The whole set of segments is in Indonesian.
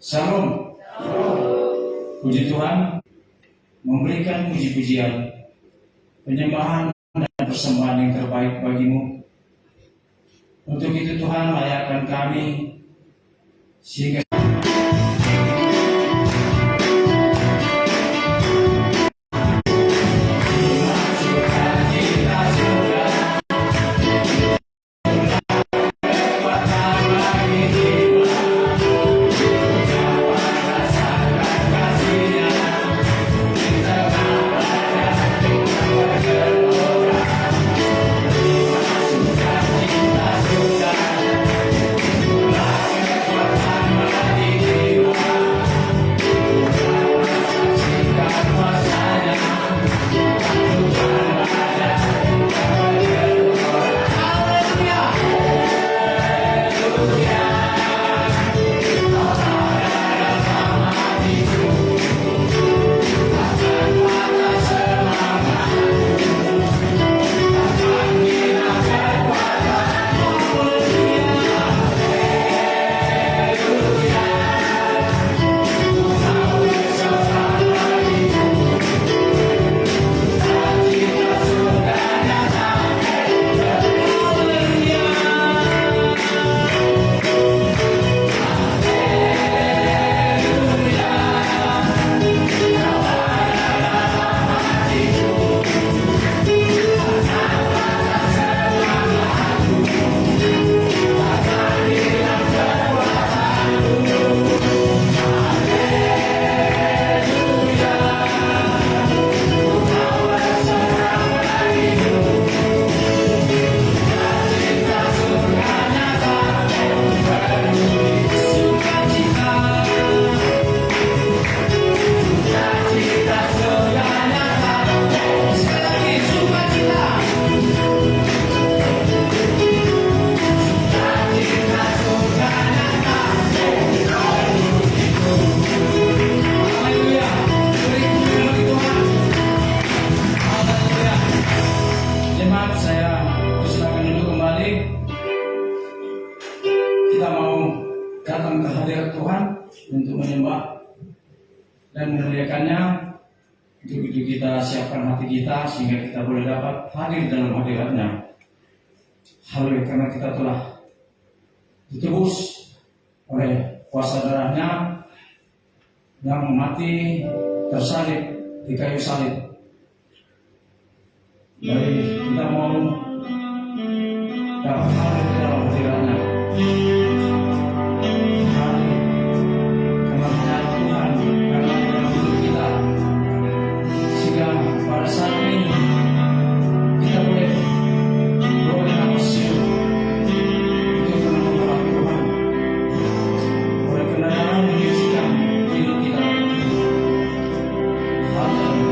Salam. Puji Tuhan, memberikan puji-pujian, penyembahan dan persembahan yang terbaik bagimu. Untuk itu Tuhan, layakkan kami sehingga datang ke hadirat Tuhan untuk menyembah dan memuliakannya. Untuk itu kita siapkan hati kita sehingga kita boleh dapat hadir dalam hadiratnya. Haleluya, karena kita telah ditebus oleh kuasa darahnya yang mati tersalib di kayu salib. Jadi kita mau dapat hadir dalam hadiratnya. Pada saat ini kita boleh beroleh nafas hidup untuk mengenal Tuhan, oleh kenalan menyucikan hidup kita. Tuhan hidup.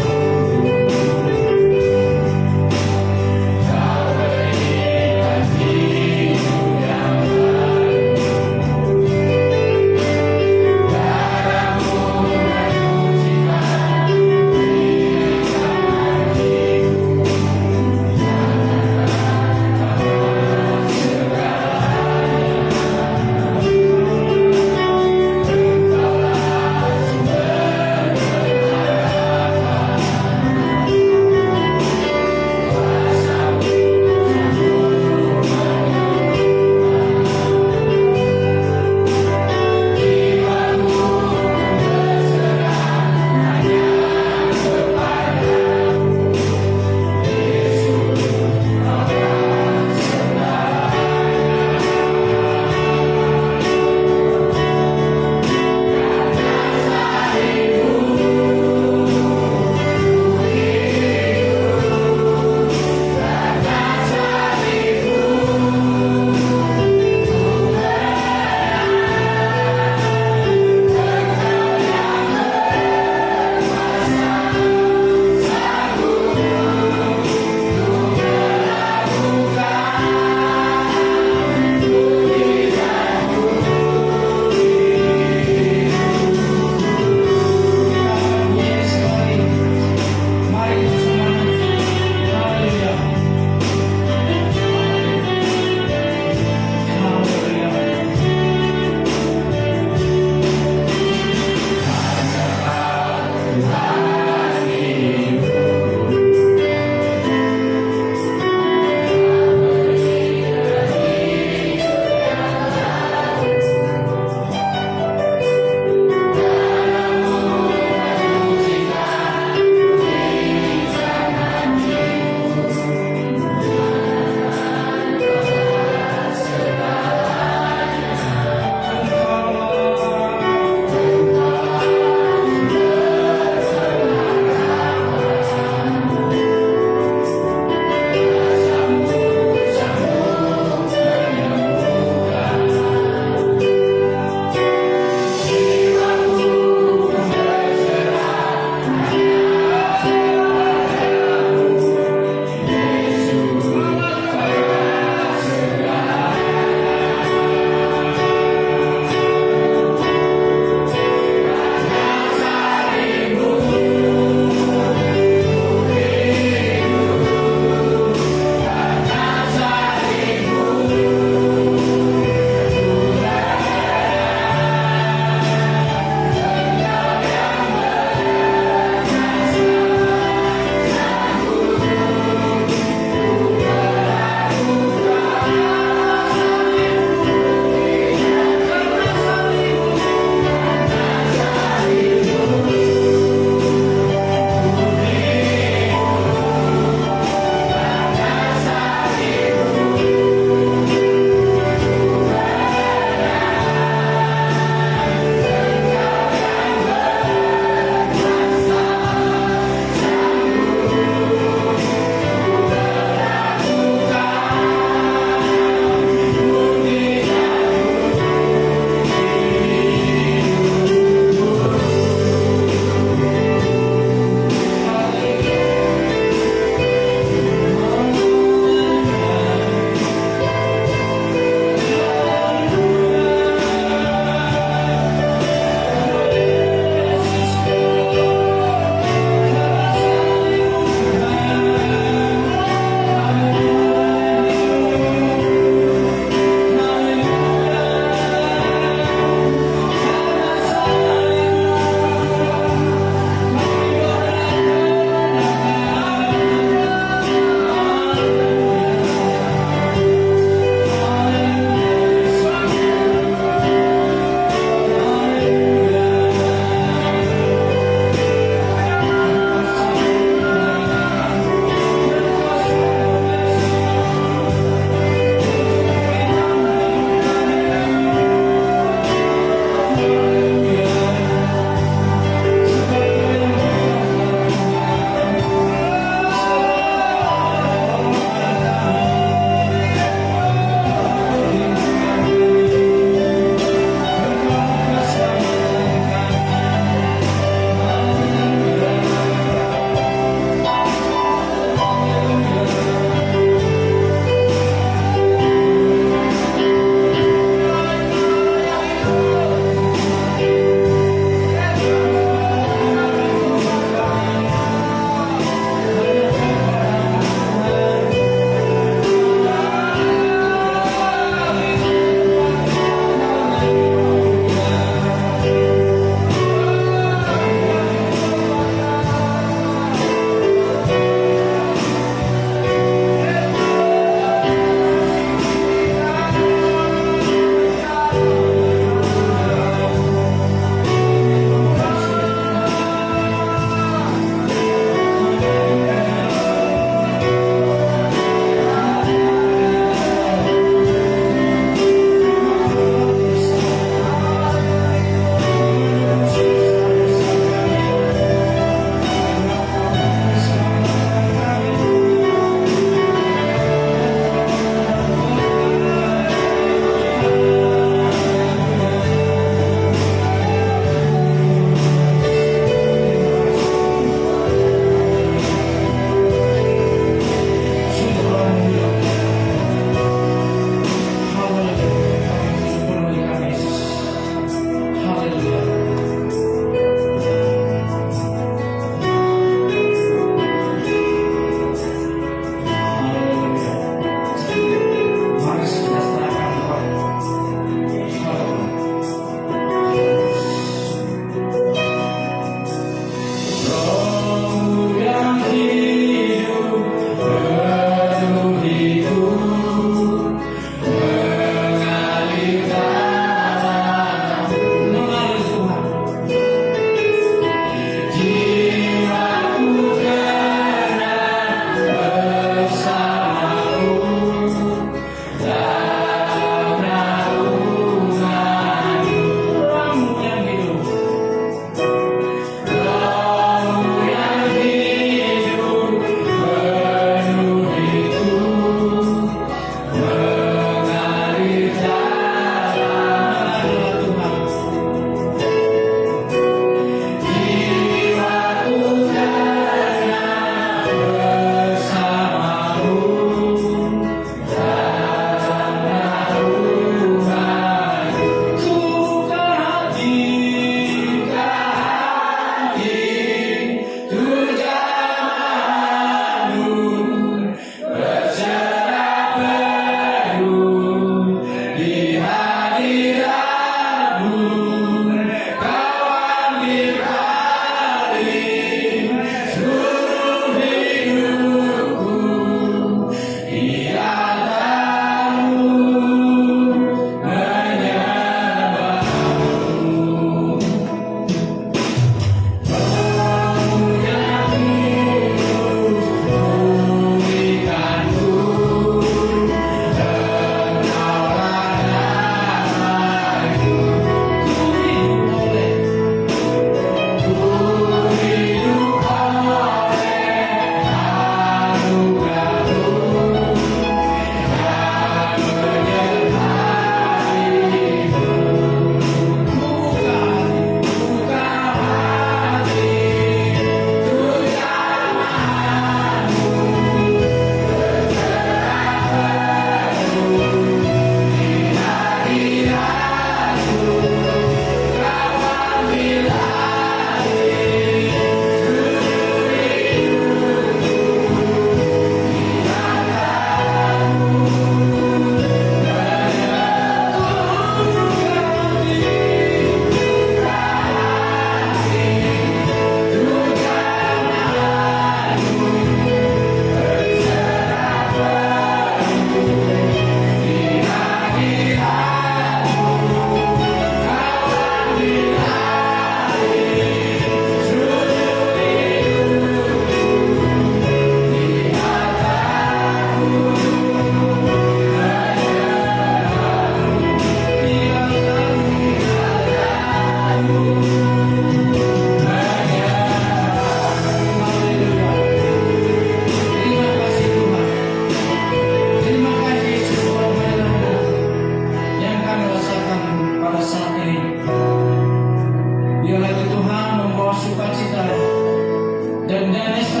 Yesus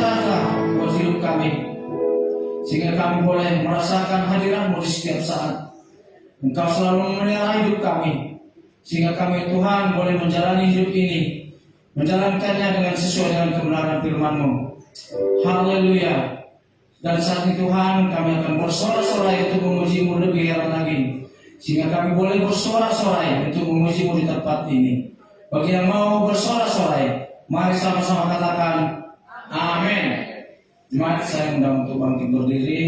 buat hidup kami, sehingga kami boleh merasakan hadirat-Mu di setiap saat. Engkau selalu memelihara hidup kami, sehingga kami Tuhan boleh menjalani hidup ini, menjalankannya dengan sesuai dengan kebenaran firman-Mu. Haleluya. Dan saat ini Tuhan, kami akan bersorak-sorai untuk memuji-Mu lebih heran lagi, sehingga kami boleh bersorak-sorai untuk memuji-Mu di tempat ini. Bagi yang mau bersorak-sorai, mari sama-sama katakan amin. Jemaat, saya undang untuk bangkit berdiri.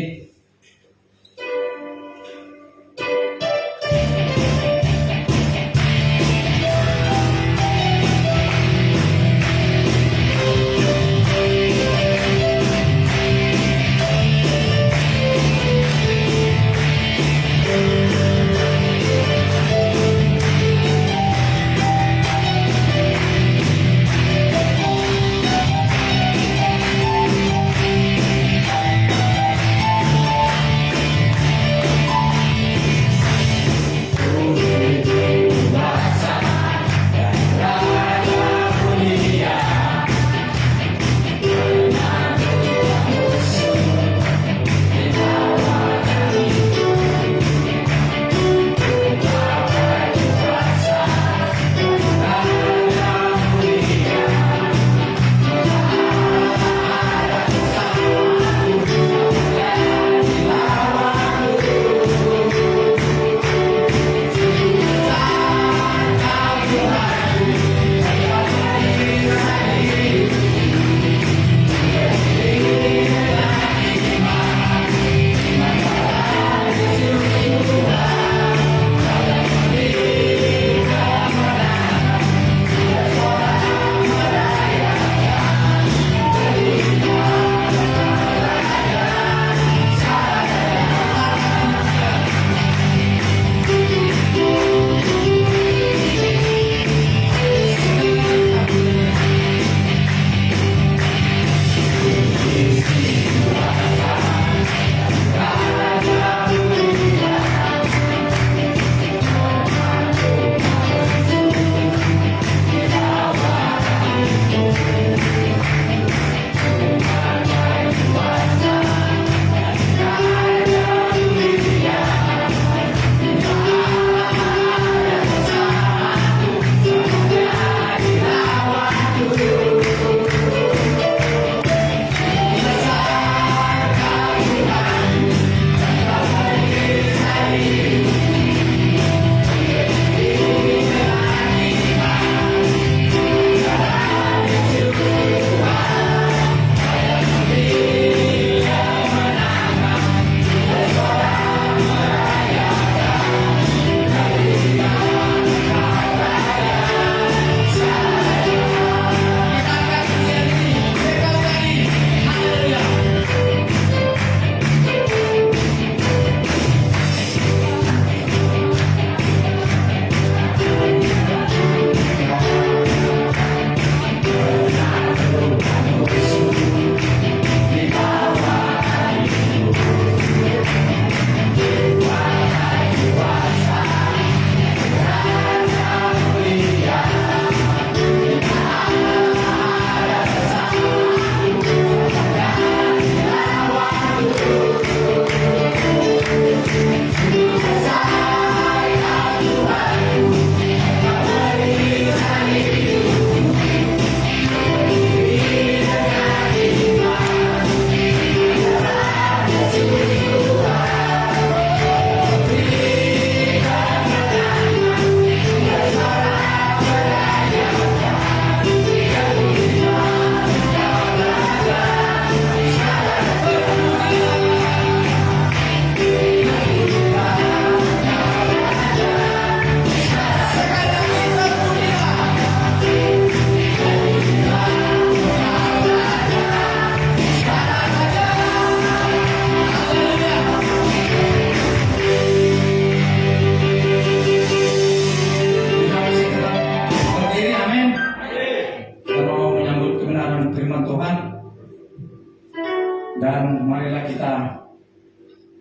Dan marilah kita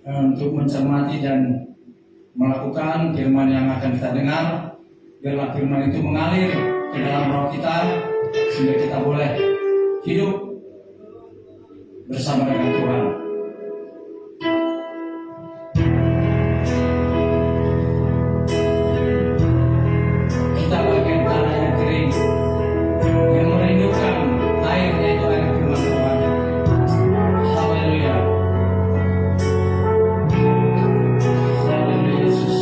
untuk mencermati dan melakukan firman yang akan kita dengar. Biarlah firman itu mengalir ke dalam roh kita, sehingga kita boleh hidup bersama dengan Tuhan. Kita bagian tanah yang kering, yang merindukan air, yaitu air firman Tuhan. Haleluya. Haleluya Yesus.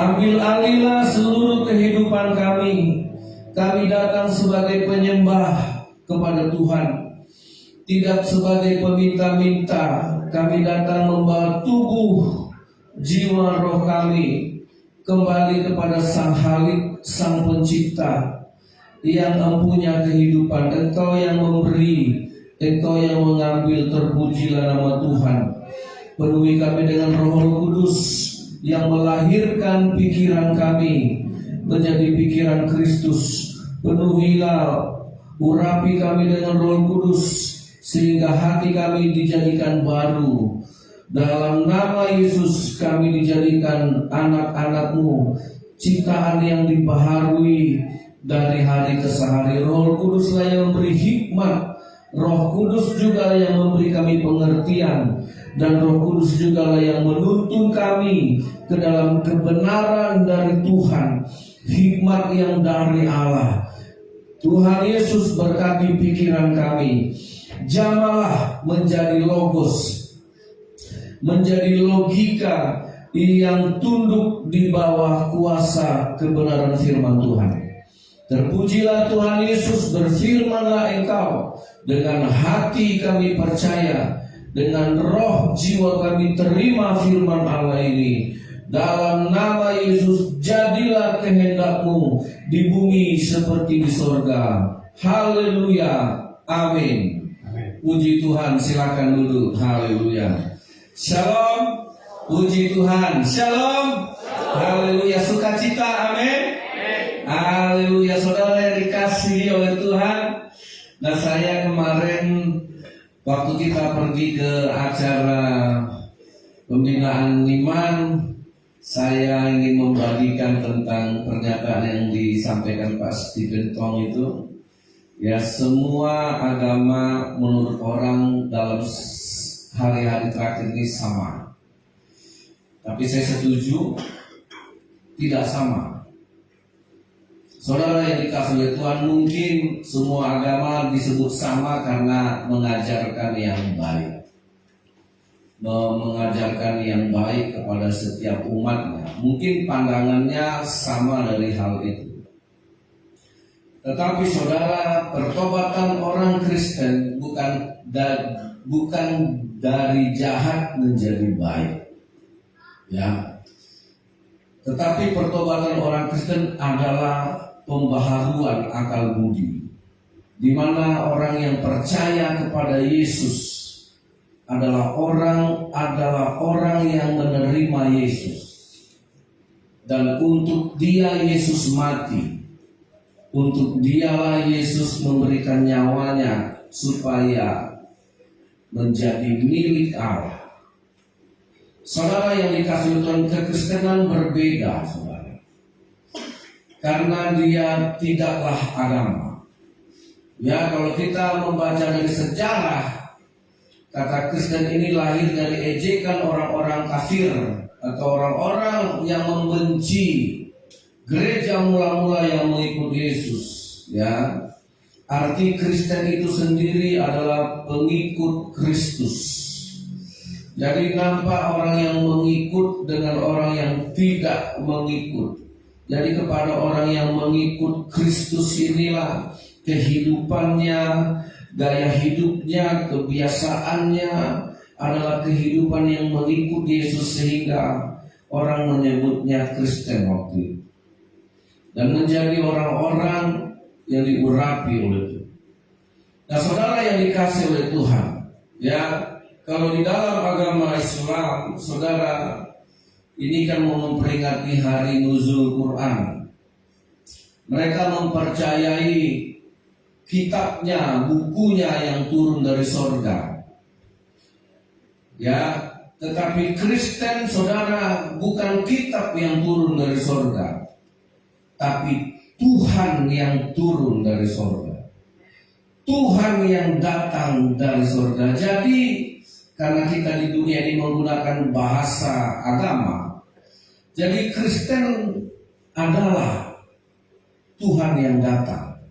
Ambil alihlah seluruh kehidupan kami. Kami datang sebagai penyembah kepada Tuhan, tidak sebagai peminta-minta. Kami datang membawa tubuh, jiwa, roh kami kembali kepada Sang Halik, Sang Pencipta, yang empunya kehidupan. Engkau yang memberi, Engkau yang mengambil. Terpujilah nama Tuhan. Penuhi kami dengan Roh Kudus yang melahirkan pikiran kami menjadi pikiran Kristus. Penuhilah, urapi kami dengan Roh Kudus sehingga hati kami dijadikan baru. Dalam nama Yesus kami dijadikan anak-anak-Mu, ciptaan yang dibaharui dari hari ke hari. Roh Kuduslah yang memberi hikmat, Roh Kudus juga yang memberi kami pengertian, dan Roh Kudus juga yang menuntun kami ke dalam kebenaran dari Tuhan, hikmat yang dari Allah. Tuhan Yesus berkati pikiran kami. Jamalah menjadi logos, menjadi logika yang tunduk di bawah kuasa kebenaran firman Tuhan. Terpujilah Tuhan Yesus. Berfirmanlah Engkau. Dengan hati kami percaya, dengan roh jiwa kami terima firman Allah ini. Dalam nama Yesus, jadilah kehendak-Mu di bumi seperti di sorga. Haleluya, amin. Puji Tuhan, silakan duduk. Haleluya. Shalom. Puji Tuhan. Shalom. Haleluya. Sukacita. Amin. Haleluya. Saudara yang dikasihi oleh Tuhan. Nah, saya kemarin waktu kita pergi ke acara pembinaan iman, saya ingin membagikan tentang pernyataan yang disampaikan Pak Stephen Tong itu. Ya, semua agama menurut orang dalam hari-hari terakhir ini sama. Tapi saya setuju tidak sama. Saudara yang dikasihi oleh Tuhan, mungkin semua agama disebut sama karena mengajarkan yang baik, mengajarkan yang baik kepada setiap umatnya. Mungkin pandangannya sama dari hal itu. Tetapi saudara, pertobatan orang Kristen bukan dari jahat menjadi baik, ya. Tetapi pertobatan orang Kristen adalah pembaharuan akal budi, di mana orang yang percaya kepada Yesus adalah orang yang menerima Yesus, dan untuk Dia Yesus mati. Untuk Dialah Yesus memberikan nyawanya supaya menjadi milik Allah. Saudara yang dikasihi Tuhan, kekristenan berbeda, saudara, karena dia tidaklah agama. Ya, kalau kita membaca dari sejarah, kata Kristen ini lahir dari ejekan orang-orang kafir atau orang-orang yang membenci gereja mula-mula yang mengikut Yesus, ya. Arti Kristen itu sendiri adalah pengikut Kristus. Jadi nampak orang yang mengikut dengan orang yang tidak mengikut. Jadi kepada orang yang mengikut Kristus inilah kehidupannya, gaya hidupnya, kebiasaannya adalah kehidupan yang mengikut Yesus, sehingga orang menyebutnya Kristen waktu itu. Dan menjadi orang-orang yang diurapi oleh Tuhan. Nah, saudara yang dikasihi oleh Tuhan, ya, kalau di dalam agama Islam, saudara, ini kan memperingati hari nuzul Quran. Mereka mempercayai kitabnya, bukunya yang turun dari sorga. Ya, tetapi Kristen, saudara, bukan kitab yang turun dari sorga, tapi Tuhan yang turun dari sorga, Tuhan yang datang dari sorga. Jadi karena kita di dunia ini menggunakan bahasa agama, jadi Kristen adalah Tuhan yang datang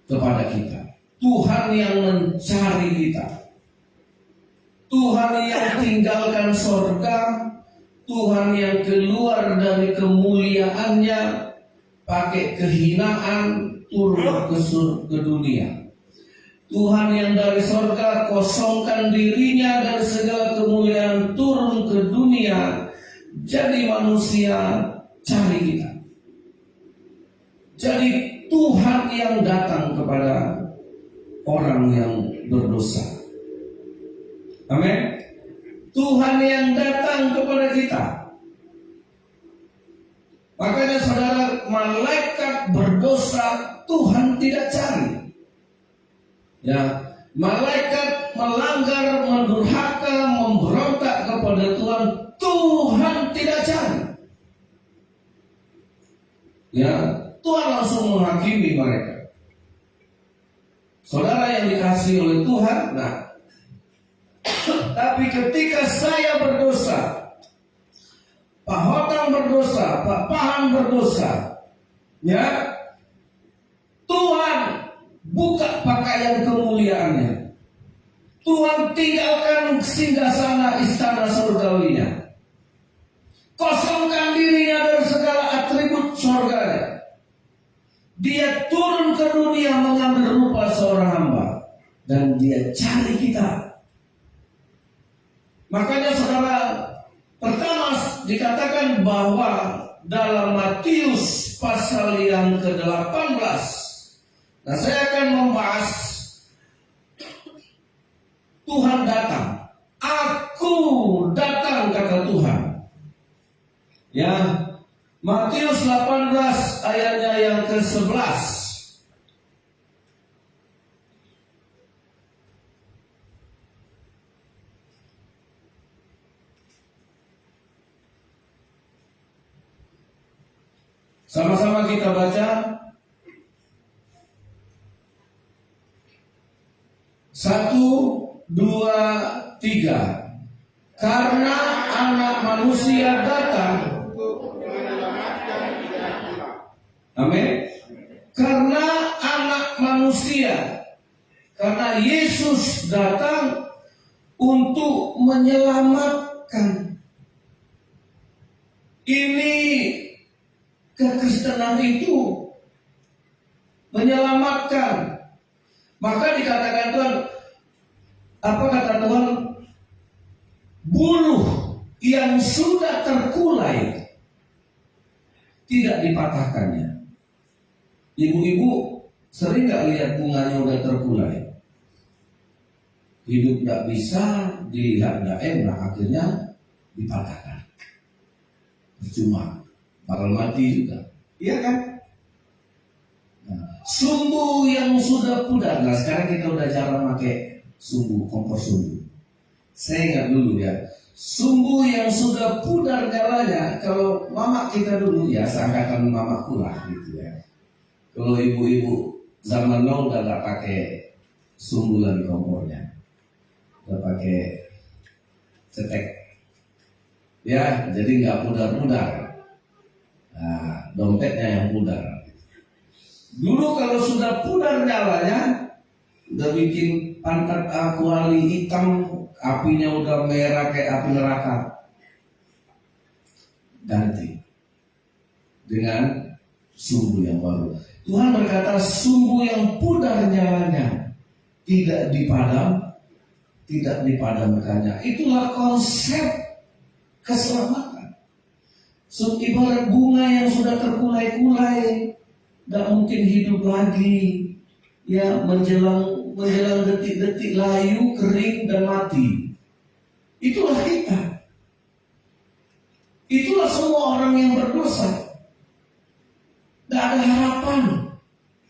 kepada kita, Tuhan yang mencari kita, Tuhan yang tinggalkan sorga Tuhan yang keluar dari kemuliaannya pakai kehinaan turun ke dunia. Tuhan yang dari sorga kosongkan dirinya dari segala kemuliaan turun ke dunia, jadi manusia cari kita. Jadi Tuhan yang datang kepada orang yang berdosa. Amin. Tuhan yang datang kepada kita. Makanya saudara, malaikat berdosa Tuhan tidak cari. Ya, malaikat melanggar, mendurhaka, memberontak kepada Tuhan, Tuhan tidak cari. Ya, Tuhan langsung menghakimi mereka. Saudara yang dikasihi oleh Tuhan, nah, tapi ketika saya berdosa, Pak Hotang berdosa, Pak Pahan berdosa, ya, Tuhan buka pakaian kemuliaannya. Tuhan tinggalkan singgasana istana surgawinya. Kosongkan dirinya dari segala atribut surganya. Dia turun ke dunia mengambil rupa seorang hamba. Dan dia cari kita. Makanya saudara, pertama dikatakan bahwa dalam Matius pasal yang ke-18. Nah, saya akan membahas Tuhan datang. Aku datang, kata Tuhan. Ya, Matius 18 ayatnya yang ke-11. Sama-sama kita baca. 1, 2, 3. Karena anak manusia datang. Amin. Karena anak manusia, karena Yesus datang untuk menyelamatkan. Ini kekristenan itu menyelamatkan. Maka dikatakan Tuhan, apa kata Tuhan? Buluh yang sudah terkulai tidak dipatahkannya. Ibu-ibu sering gak lihat bunganya udah terkulai? Hidup gak bisa, dilihat gak enak, akhirnya dipatahkan. Percuma, bakal mati juga. Iya kan? Sumbu yang sudah pudar. Nah, sekarang kita udah jarang pakai sumbu, kompor sumbu. Saya ingat dulu ya, sumbu yang sudah pudar nyalanya. Kalau mama kita dulu ya, seangkatan mamaku lah gitu ya. Kalau ibu-ibu zaman now udah gak pakai sumbu lagi kompornya, udah pakai cetek. Ya, jadi nggak pudar-pudar. Nah, dompetnya yang pudar. Dulu kalau sudah pudar nyalanya, udah bikin pantat kuali hitam, apinya udah merah kayak api neraka. Ganti dengan sumbu yang baru. Tuhan berkata, sumbu yang pudar nyalanya tidak dipadamkannya. Itulah konsep keselamatan. Ibarat bunga yang sudah terkulai-kulai, gak mungkin hidup lagi, ya, menjelang detik-detik layu, kering dan mati. Itulah kita. Itulah semua orang yang berdosa. Gak ada harapan.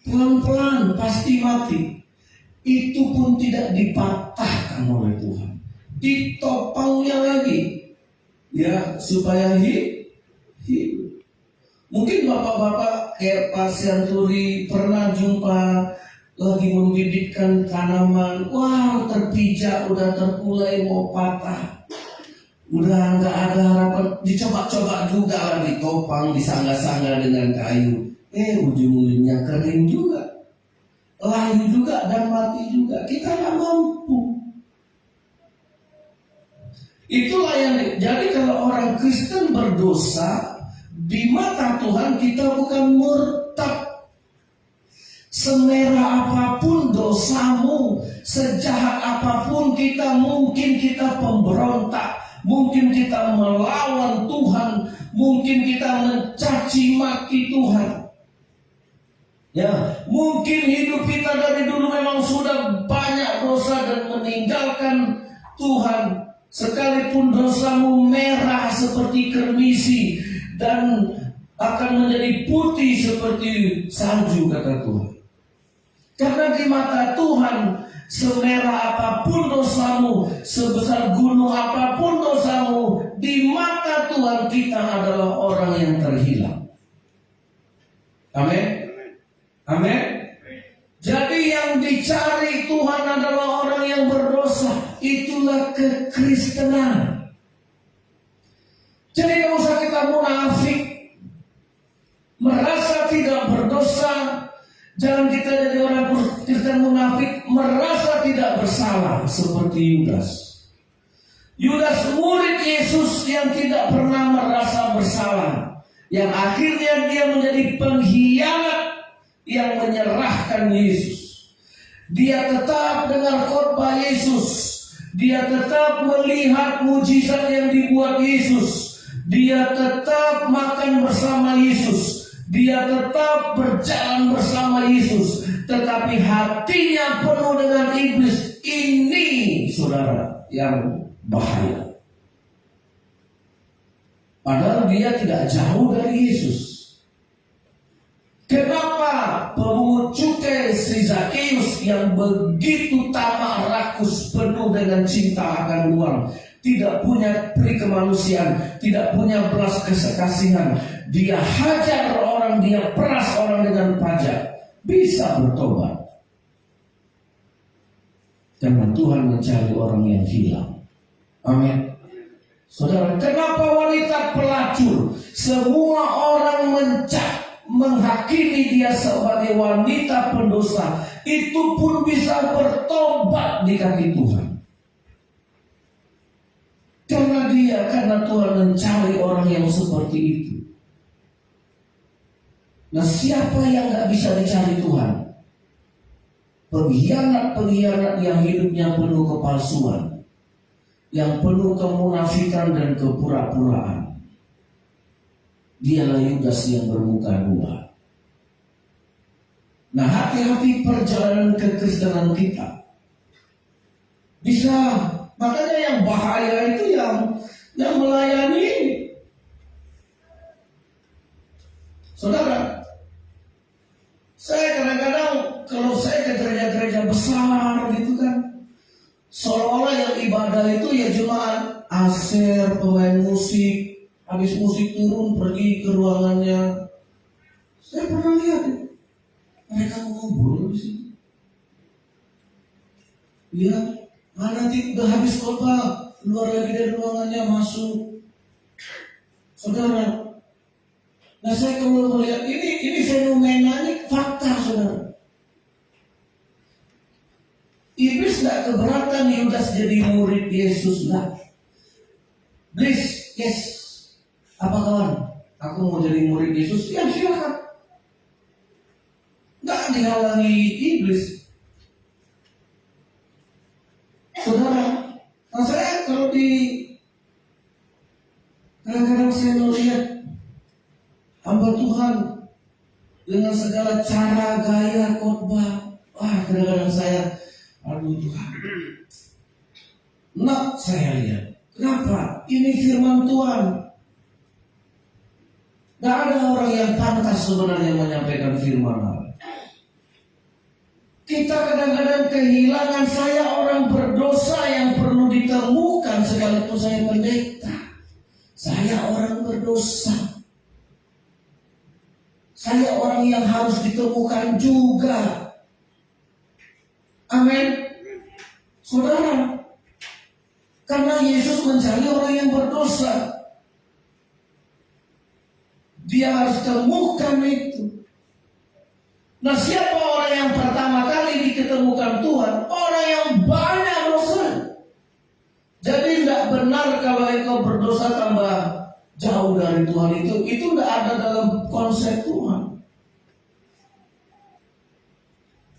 Pelan-pelan pasti mati. Itu pun tidak dipatahkan oleh Tuhan. Ditopangnya lagi, ya, supaya hidup. Mungkin bapak-bapak kayak Pak Sianturi pernah jumpa lagi membibitkan tanaman, wah, terpijak, udah terkulai mau patah, udah nggak ada harapan, dicoba-coba juga lah, ditopang, disangga-sangga dengan kayu, ujung-ujungnya kering juga, layu juga dan mati juga. Kita nggak mampu. Itulah yang jadi kalau orang Kristen berdosa di mata Tuhan kita bukan murtad. Semerah apapun dosamu, sejahat apapun kita, mungkin kita pemberontak, mungkin kita melawan Tuhan, mungkin kita mencaci maki Tuhan. Ya, mungkin hidup kita dari dulu memang sudah banyak dosa dan meninggalkan Tuhan. Sekalipun dosamu merah seperti kermisi dan akan menjadi putih seperti salju, kata Tuhan. Karena di mata Tuhan, semerah apapun dosamu, sebesar gunung apapun dosamu, di mata Tuhan kita adalah orang yang terhilang. Amin. Amin. Jadi yang dicari Tuhan adalah orang yang berdosa. Itulah kekristenan. Jadi tidak usah kita munafik, merasa tidak berdosa. Jangan kita jadi orang Kristen munafik, merasa tidak bersalah seperti Yudas. Yudas murid Yesus yang tidak pernah merasa bersalah, yang akhirnya dia menjadi pengkhianat yang menyerahkan Yesus. Dia tetap dengar khotbah Yesus, dia tetap melihat mujizat yang dibuat Yesus, dia tetap makan bersama Yesus, dia tetap berjalan bersama Yesus, tetapi hatinya penuh dengan iblis. Ini, saudara, yang bahaya. Padahal dia tidak jauh dari Yesus. Kenapa pemungut cukai si Zakeus yang begitu tamak rakus, penuh dengan cinta akan uang, tidak punya peri kemanusiaan, tidak punya belas kasihan, dia hajar orang, dia peras orang dengan pajak, bisa bertobat? Karena Tuhan mencari orang yang hilang. Amin. Saudara, kenapa wanita pelacur, semua orang menghakimi dia sebagai wanita pendosa, itu pun bisa bertobat di kaki Tuhan? Karena Tuhan mencari orang yang seperti itu. Nah, siapa yang gak bisa dicari Tuhan? Pengkhianat-pengkhianat yang hidupnya penuh kepalsuan, yang penuh kemunafikan dan kepura-puraan. Dialah Yudas yang bermuka dua. Nah, hati-hati perjalanan kekristenan kita. Bisa, makanya yang bahaya itu yang melayani ini. Saudara, saya kadang-kadang kalau saya ke gereja-gereja besar gitu kan, seolah-olah yang ibadah itu ya cuma aser, pemain musik, habis musik turun pergi ke ruangannya. Saya pernah lihat mereka ngobrol di sini. Ya, nanti udah habis khotbah, keluar lagi dari ruangannya, masuk. Saudara, nah saya kalau melihat ini fenomena, ini fakta, saudara. Iblis tidak keberatan Yudas jadi murid Yesus, lah. Please, yes. Apa kawan? Aku mau jadi murid Yesus? Ya silakan. Nggak dihalangi iblis. Saudara, nah saya kalau kadang-kadang saya melihat hamba Tuhan dengan segala cara gaya khotbah, kadang-kadang saya, aduh Tuhan, nak saya lihat, kenapa? Ini firman Tuhan. Gak ada orang yang pantas sebenarnya menyampaikan firman Allah. Kita kadang-kadang kehilangan, saya orang berdosa yang perlu ditemukan sekalipun saya pendeta. Saya orang berdosa. Saya orang yang harus ditemukan juga. Amin. Saudara, karena Yesus mencari orang yang berdosa, dia harus temukan itu. Nah, siapa orang yang pertama kali diketemukan Tuhan? Orang yang banyak dosa. Jadi tidak benar mencari Tuhan itu tidak ada dalam konsep Tuhan.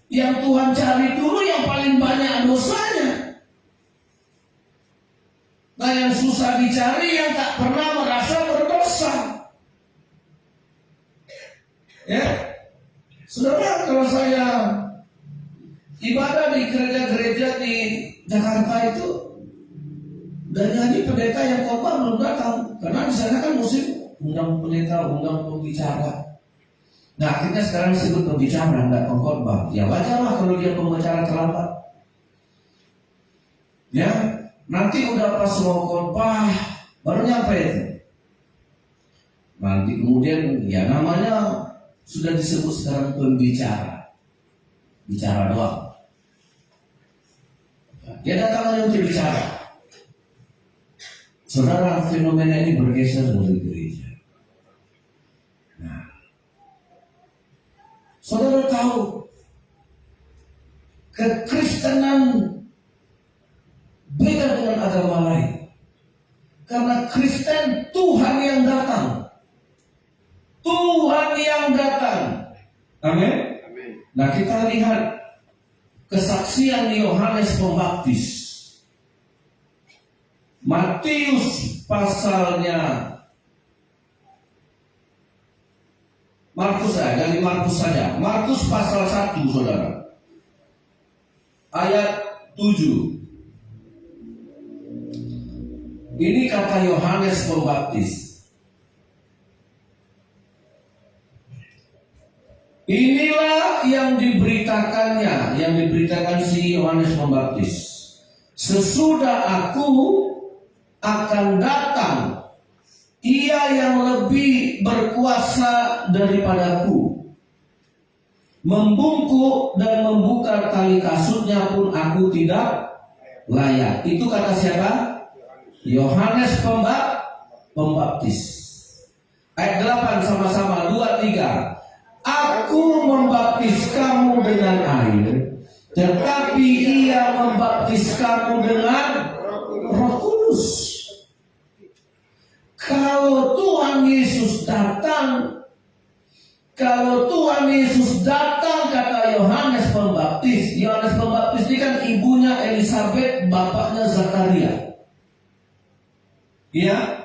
Yang Tuhan cari dulu yang paling banyak dosanya. Nah, yang susah dicari yang tak pernah merasa berdosa. Ya, saudara, kalau saya ibadah di gereja-gereja di Jakarta itu, dan jadi pendeta yang khotbah belum datang, karena di sana kan musim undang pendeta, undang pembicara. Nah, akhirnya sekarang disebut pembicara, nggak pengkhotbah. Ya wajarlah kalau dia pembicara terlambat. Ya, nanti udah pas mau khotbah baru nyampe itu. Nanti kemudian ya namanya sudah disebut sekarang pembicara, bicara doang. Dia datang hanya untuk bicara. Saudara, fenomena ini bergeser dari gereja. Nah, saudara tahu kekristenan beda dengan agama lain. Karena Kristen Tuhan yang datang. Tuhan yang datang. Amin. Nah, kita lihat kesaksian Yohanes Pembaptis. Matius pasalnya dari Markus saja. Markus pasal 1, saudara. Ayat 7. Ini kata Yohanes Pembaptis. Inilah yang diberitakannya, yang diberitakan si Yohanes Pembaptis. Sesudah aku akan datang, ia yang lebih berkuasa daripadaku. Membungkuk dan membuka tali kasutnya pun aku tidak layak. Itu kata siapa? Yohanes Pembaptis. Ayat 8 sama-sama, 2, 3. Aku membaptis kamu dengan air, tetapi ia membaptis kamu dengan Roh Kudus. Kalau Tuhan Yesus datang, kata Yohanes Pembaptis. Yohanes Pembaptis ini kan ibunya Elisabet, bapaknya Zakaria. Ya,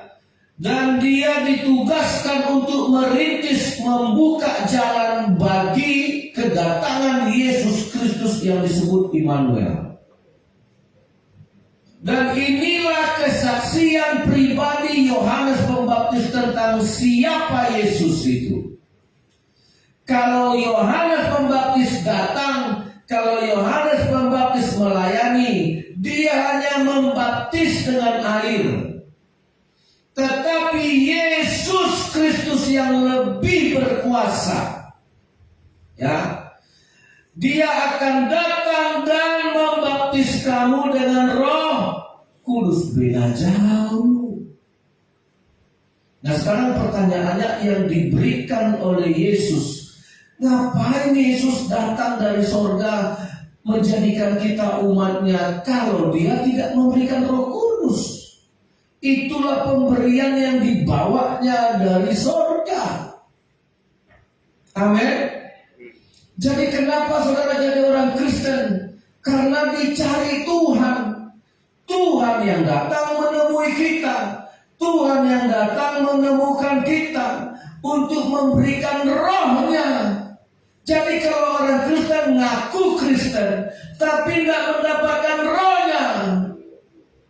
dan dia ditugaskan untuk merintis, membuka jalan bagi kedatangan Yesus Kristus yang disebut Immanuel. Dan inilah kesaksian pribadi Yohanes Pembaptis tentang siapa Yesus itu. Kalau Yohanes Pembaptis datang, kalau Yohanes Pembaptis melayani, dia hanya membaptis dengan air. Tetapi Yesus Kristus yang lebih berkuasa, ya, dia akan datang dan membaptis kamu dengan Roh Kudus. Beda jauh. Nah, sekarang pertanyaannya, yang diberikan oleh Yesus, ngapain Yesus datang dari sorga menjadikan kita umatnya kalau dia tidak memberikan Roh Kudus? Itulah pemberian yang dibawanya dari sorga. Amin. Jadi kenapa saudara jadi orang Kristen? Karena dicari Tuhan. Tuhan yang datang menemui kita. Tuhan yang datang menemukan kita untuk memberikan rohnya. Jadi kalau orang Kristen ngaku Kristen tapi tidak mendapatkan rohnya,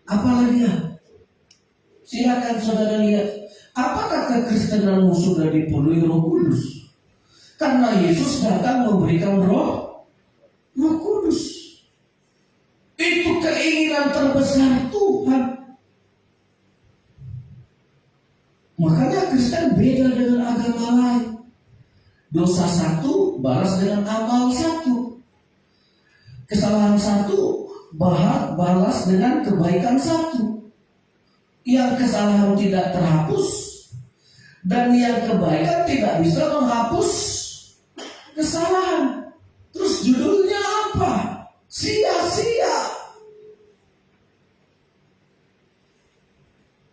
apalagi ya? Silakan saudara lihat, apakah kekristenanmu sudah dipenuhi Roh Kudus? Karena Yesus datang memberikan Roh Kudus. Itu keinginan terbesar Tuhan. Makanya Kristen beda dengan agama lain. Dosa satu balas dengan amal satu. Kesalahan satu balas dengan kebaikan satu. Yang kesalahan tidak terhapus dan yang kebaikan tidak bisa menghapus kesalahan. Terus judulnya apa? Sia-sia.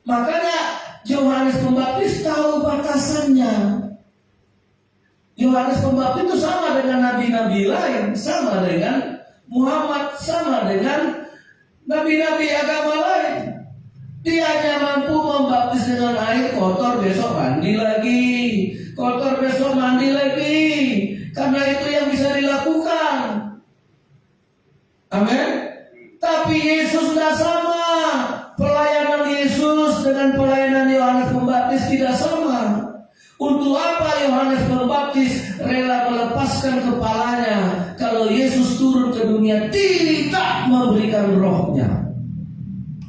Makanya Yohanes Pembaptis tahu batasannya. Yohanes Pembaptis itu sama dengan nabi-nabi lain, sama dengan Muhammad, sama dengan nabi-nabi agama lain. Dia hanya mampu membaptis dengan air, kotor besok mandi lagi, kotor besok mandi lagi. Karena itu yang bisa dilakukan. Amin. Tapi Yesus tidak sama. Pelayanan Yesus dengan pelayanan Yohanes Pembaptis tidak sama. Untuk apa Yohanes Pembaptis rela melepaskan kepalanya kalau Yesus turun ke dunia tidak memberikan rohnya?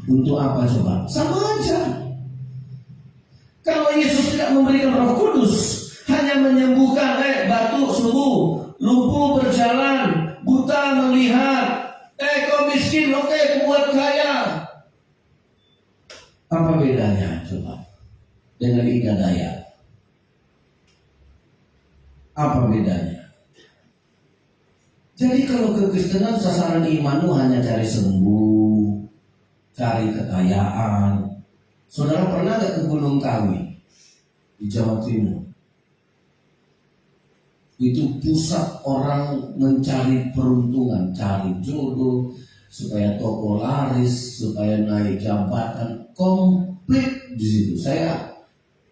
Untuk apa coba? Sama aja. Kalau Yesus tidak memberikan Roh Kudus, hanya menyembuhkan batu sembuh, lumpuh berjalan, buta melihat, kau miskin, oke, buat kaya. Apa bedanya coba dengan Ika Dayak? Apa bedanya? Jadi kalau kekristenan sasaran imanmu hanya cari sembuh, cari kekayaan. Saudara pernah gak ke Gunung Kawi di Jawa Timur? Itu pusat orang mencari peruntungan, cari jodoh, supaya toko laris, supaya naik jabatan, komplit di situ. Saya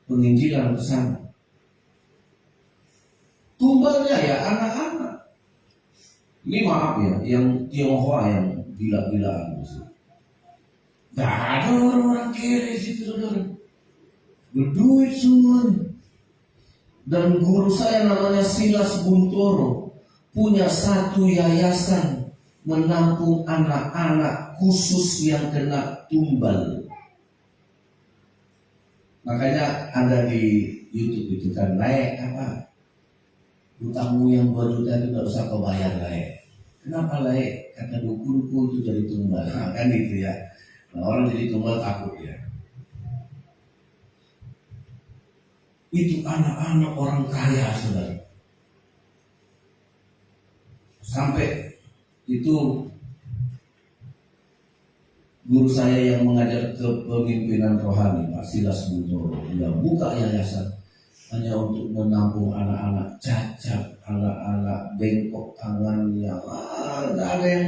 penginjilan ke sana. Tumbalnya ya anak-anak. Ini maaf ya, yang Tionghoa yang gila-gilaan. Gak ada orang-orang kiri situ, saudara. Berduit semua. Dan guru saya namanya Silas Buntoro punya satu yayasan menampung anak-anak khusus yang kena tumbal. Makanya ada di YouTube itu kan, naik apa? Utangmu yang 2 juta itu gak usah kau bayar, naik. Kenapa naik? Kata dukunku itu jadi tumbal. Nah, kan gitu ya. Nah, orang jadi tumbal takut ya. Itu anak-anak orang kaya, saudara. Sampai itu guru saya yang mengajar kepemimpinan rohani, Pak Silas Buntoro, dia buka yayasan hanya untuk menampung anak-anak cacat, anak-anak bengkok tangannya, nggak ada yang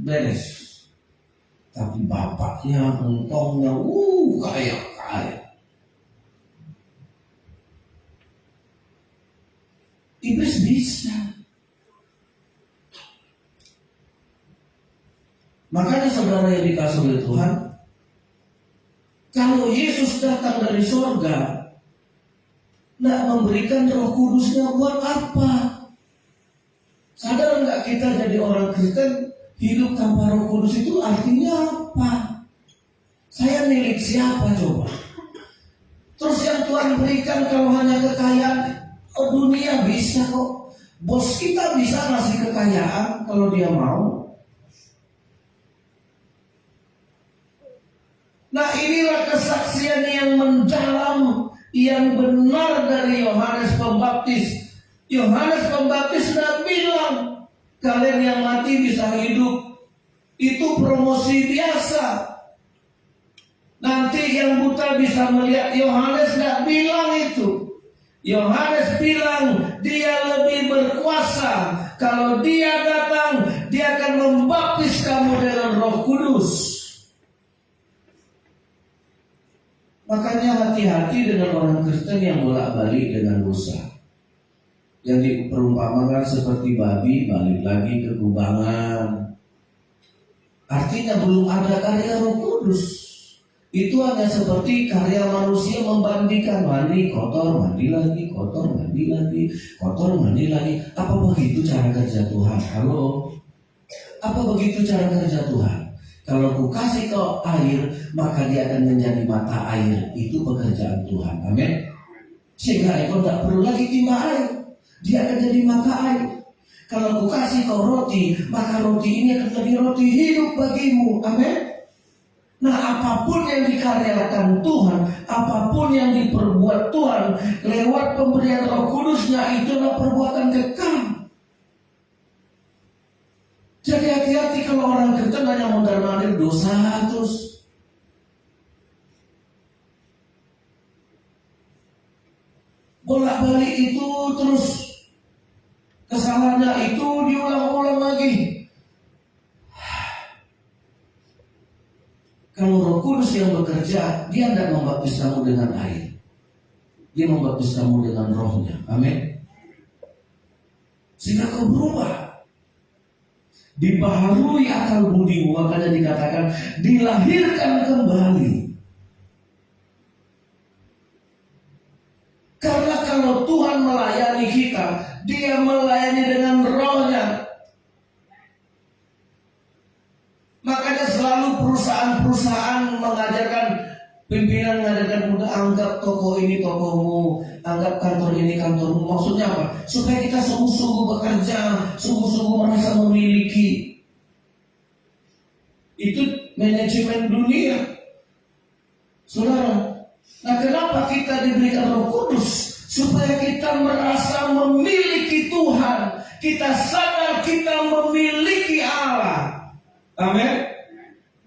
beres. Tapi bapaknya, entongnya, kaya. Iblis bisa. Makanya saudara yang dikasih oleh Tuhan, kalau Yesus datang dari surga, tidak memberikan Roh Kudusnya buat apa? Sadar nggak kita jadi orang Kristen hidup tanpa Roh Kudus itu artinya apa? Saya milik siapa coba? Terus yang Tuhan berikan kalau hanya kekayaan, dunia bisa kok. Bos kita bisa ngasih kekayaan kalau dia mau. Nah, inilah kesaksian yang mendalam, yang benar dari Yohanes Pembaptis. Yohanes Pembaptis sudah bilang, kalian yang mati bisa hidup. Itu promosi biasa. Nanti yang buta bisa melihat. Yohanes tidak bilang itu. Yohanes bilang dia lebih berkuasa. Kalau dia datang, dia akan membaptis kamu dengan Roh Kudus. Makanya hati-hati dengan orang Kristen yang bolak-balik dengan dosa. Yang diperumpamakan seperti babi balik lagi ke kubangan. Artinya belum ada karya Roh Kudus. Itu hanya seperti karya manusia membandingkan mandi kotor, mandi lagi, kotor, mandi lagi, kotor, mandi lagi. Apa begitu cara kerja Tuhan? Halo? Apa begitu cara kerja Tuhan? Kalau ku kasih kau air, maka dia akan menjadi mata air. Itu pekerjaan Tuhan. Amin. Sehingga engkau tidak perlu lagi timba air. Dia akan jadi mata air. Kalau ku kasih kau roti, maka roti ini akan menjadi roti hidup bagimu. Amin. Nah, apapun yang dikaryakan Tuhan, apapun yang diperbuat Tuhan lewat pemberian Roh Kudusnya, itulah perbuatan kekal. Jadi hati-hati kalau orang Kristen hanya mondar-mandir dosa terus. bolak-balik itu terus kesalahannya itu diulang-ulang lagi. Kalau Roh Kudus yang bekerja, dia tidak membaptis kamu dengan air, dia membaptis kamu dengan Rohnya. Amin. Sehingga kau berubah, dibaharui akal budimu. Makanya dikatakan dilahirkan kembali. Karena kalau Tuhan melayani kita, dia melayani dengan Rohnya. Makanya selalu perusahaan-perusahaan mengajarkan, pimpinan mengajarkan, udah anggap toko ini tokomu, anggap kantor ini kantormu. Maksudnya apa? Supaya kita sungguh-sungguh bekerja, sungguh-sungguh merasa memiliki. Itu manajemen dunia, saudara. Nah, kenapa kita diberikan Roh Kudus? Supaya kita merasa memiliki Tuhan. Kita sadar kita memiliki Allah. Amin.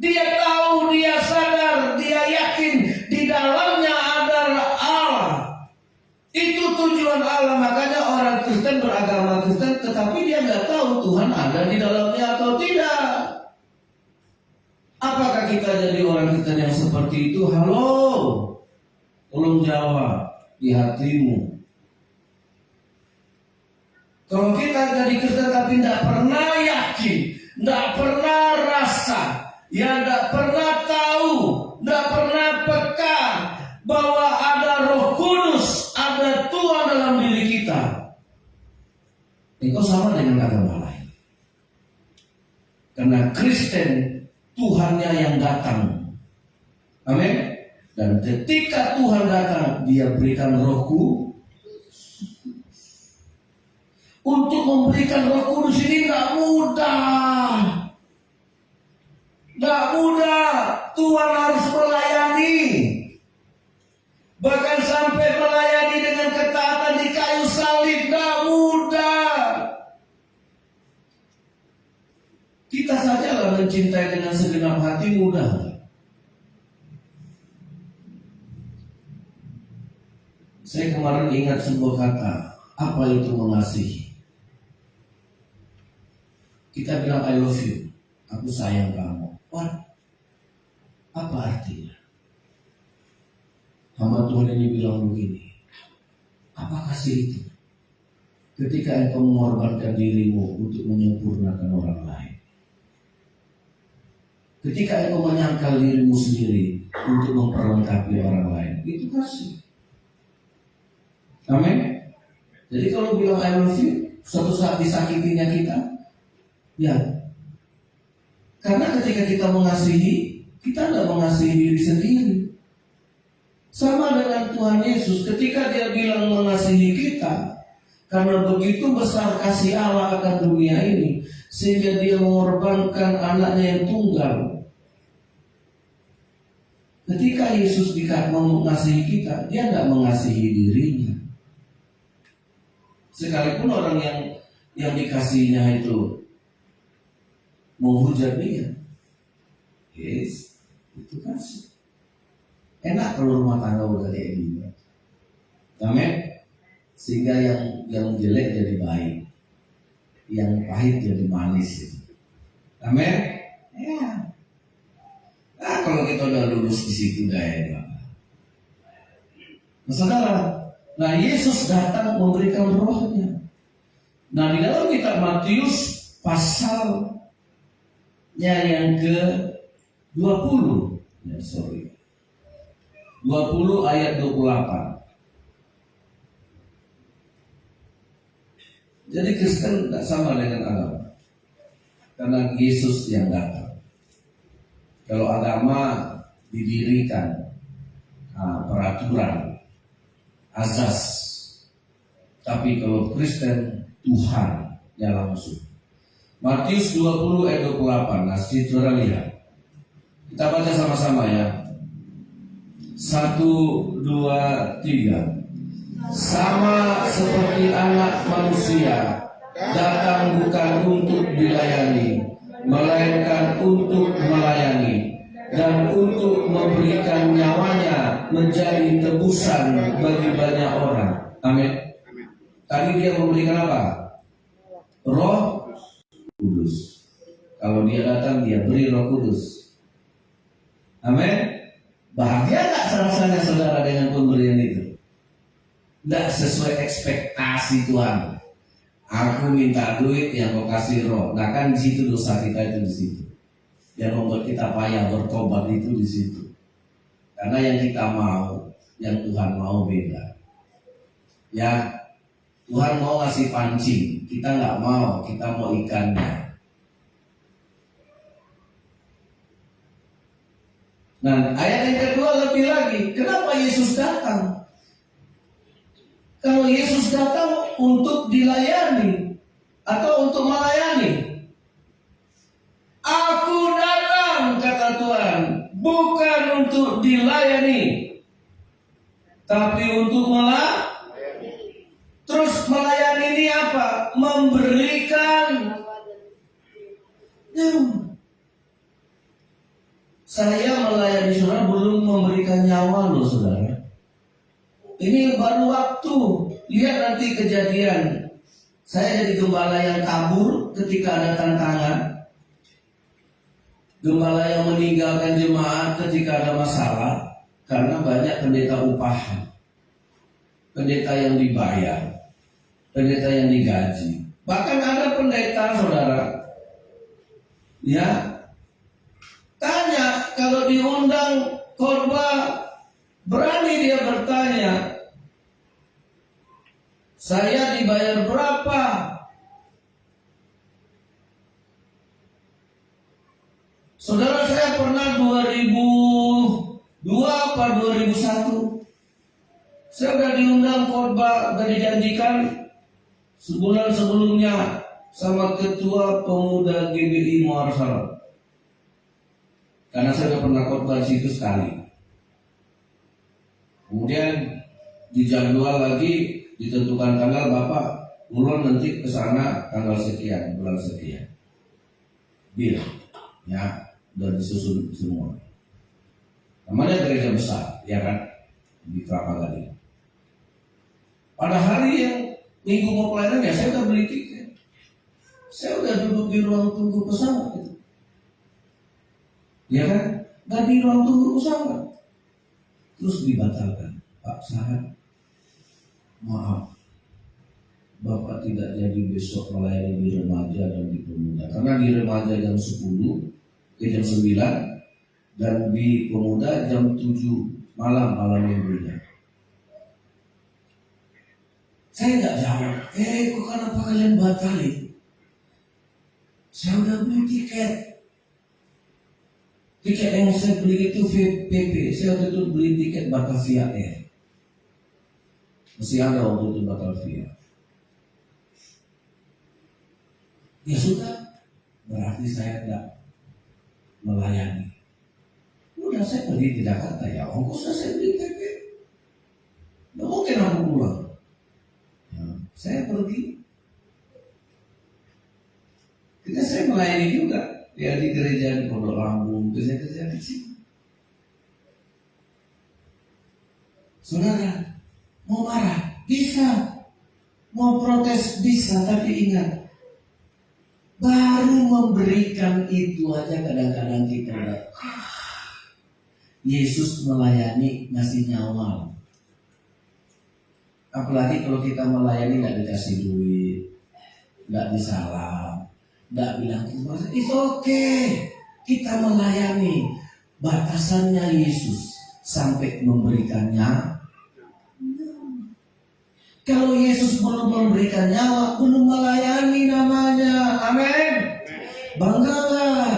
Dia tahu, dia sadar, dia yakin di dalamnya ada Allah. Itu tujuan Allah. Makanya orang Kristen beragama Kristen, tetapi dia nggak tahu Tuhan ada di dalamnya atau tidak. Apakah kita jadi orang Kristen yang seperti itu? Halo, tolong jawab di hatimu. Kalau kita jadi Kristen tapi tidak pernah yakin, tidak pernah rasa, ya tidak pernah tahu, tidak pernah peka bahwa ada Roh Kudus, ada Tuhan dalam diri kita, itu sama dengan agama lain. Karena Kristen Tuhannya yang datang. Amin. Dan ketika Tuhan datang, dia berikan Rohku. Untuk memberikan Roh Kudus ini tidak mudah. Tidak mudah. Tuhan harus melayani. Bahkan sampai melayani dengan ketaatan di kayu salib. Tidak mudah. Kita sajalah mencintai dengan segenap hati mudah. Saya kemarin ingat sebuah kata. Apa itu mengasihi? Kita bilang I love you, aku sayang kamu. What? Apa artinya? Hamba Tuhan ini bilang begini, apa kasih itu? Ketika engkau mengorbankan dirimu untuk menyempurnakan orang lain. Ketika engkau menyangkal dirimu sendiri untuk memperlengkapi orang lain. Itu kasih. Amin. Jadi kalau bilang I love you, suatu saat disakitinya kita, ya, karena ketika kita mengasihi, kita tidak mengasihi diri sendiri. Sama dengan Tuhan Yesus, ketika dia bilang mengasihi kita, karena begitu besar kasih Allah akan dunia ini, sehingga dia mengorbankan anaknya yang tunggal. Ketika Yesus mengasihi kita, dia tidak mengasihi dirinya. Sekalipun orang yang dikasihinya itu menghujat dia, yes, itu kasih. Enak kalau rumah tangga udah kayak gini. Amin. Sehingga yang jelek jadi baik, yang pahit jadi manis. Amin. Ya. Nah, kalau kita udah lulus di situ udah enak. Saudara, nah Yesus datang memberikan Rohnya. Nah, di dalam kitab Matius pasal yang ke-20, 20 ayat 28. Jadi Kristen tidak sama dengan agama, karena Yesus yang datang. Kalau agama didirikan peraturan, azas, tapi kalau Kristen Tuhan yang langsung. Matius 20 ayat 28. Nah, saudara lihat. Kita baca sama-sama ya. 1, 2, 3. Sama seperti anak manusia datang bukan untuk dilayani, melainkan untuk melayani dan untuk memberikan nyawanya menjadi tebusan bagi banyak orang. Amin. Tadi dia memberikan apa? Roh Kudus. Kalau dia datang, dia beri Roh Kudus. Amin. Bahagia gak rasanya saudara dengan pemberian itu? Tidak sesuai ekspektasi Tuhan. Aku minta duit, yang mau kasih roh. Nah kan di situ dosa kita itu di situ. Yang membuat kita payah bertobat itu di situ. Karena yang kita mau, yang Tuhan mau beda. Ya, Tuhan mau ngasih pancing, kita nggak mau, kita mau ikannya. Nah, ayat yang kedua lebih lagi, kenapa Yesus datang? Kalau Yesus datang untuk dilayani atau untuk melayani, aku datang, kata Tuhan, bukan untuk dilayani, tapi untuk melayani. Terus melayani ini apa? Memberikan. Saya melayani saudara belum memberikan nyawa loh saudara. Ini baru waktu. Lihat nanti kejadian. Saya jadi gembala yang kabur ketika ada tantangan. Gembala yang meninggalkan jemaat ketika ada masalah. Karena banyak pendeta upahan. Pendeta yang dibayar. Pendeta yang digaji. Bahkan ada pendeta saudara. Ya. Tanya kalau diundang khotbah. Berani dia bertanya. Saya dibayar berapa? Saudara, saya pernah 2002 apa 2001. Saya sudah diundang khotbah, sudah dijanjikan sebulan sebelumnya sama ketua pemuda GBI Muara Salak. Karena saya sudah pernah khotbah di situ sekali. Kemudian dijadwal lagi, ditentukan tanggal, Bapak ulun nanti ke sana tanggal sekian, bulan sekian. Bil, ya, udah disusun semua. Namanya gereja besar, ya kan, di Kelapa Gading. Pada hari yang minggu mau pelayanan ya saya udah beli tiket. Saya udah duduk di ruang tunggu pesawat itu. Ya kan, dan di ruang tunggu pesawat. Terus dibatalkan. Pak Sarah, maaf, Bapak tidak jadi besok melayani di remaja dan di pemuda. Karena di remaja jam 10 ke jam 9 dan di pemuda jam 7 malam minggunya. Saya nggak jawab. Kok kenapa kalian batalin? Saya udah beli tiket. Tiket yang saya beli itu VPP. Saya waktu itu beli tiket Batavia Air. Masih ada waktu itu Batavia. Ya sudah, berarti saya tidak melayani. Udah saya pergi di Jakarta ya, ongkosnya saya beli tiket. Nggak mungkin aku pulang. Ya, saya pergi. Kita saya melayani juga. Ya di gereja di Pondok Lampung, kerja kecil. Saudara, mau marah bisa, mau protes bisa, tapi ingat, baru memberikan itu aja kadang-kadang kita Yesus melayani ngasih nyawa. Apalagi kalau kita melayani nggak dikasih duit, nggak disalam, nggak bilang it's okay. Kita melayani, batasannya Yesus sampai memberikannya. Kalau Yesus belum memberikan nyawa, belum melayani namanya. Amin. Bangga gak?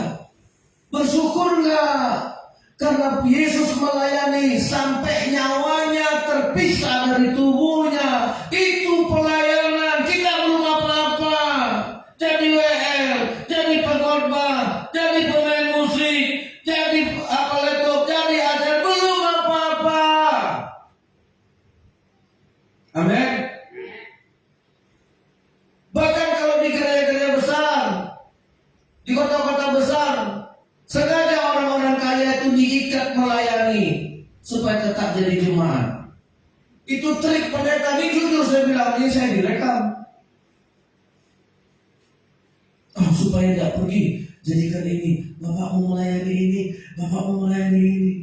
Bersyukur gak? Karena Yesus melayani sampai nyawanya terpisah dari tubuhnya. Itu pelayanan. Kita belum apa-apa. Jadi WL, jadi pengkhotbah, jadi pemain musik, jadi laptop, jadi ajar, belum apa-apa. Amin. Bahkan kalau di gereja-gereja besar, di kota-kota besar, sengaja orang-orang kaya itu diikat melayani supaya tetap jadi jemaat. Itu trik pendeta. Ini jujur saya bilang, ini saya direkam. Supaya tidak pergi, jadikan ini, Bapak mau melayani ini, Bapak mau melayani ini.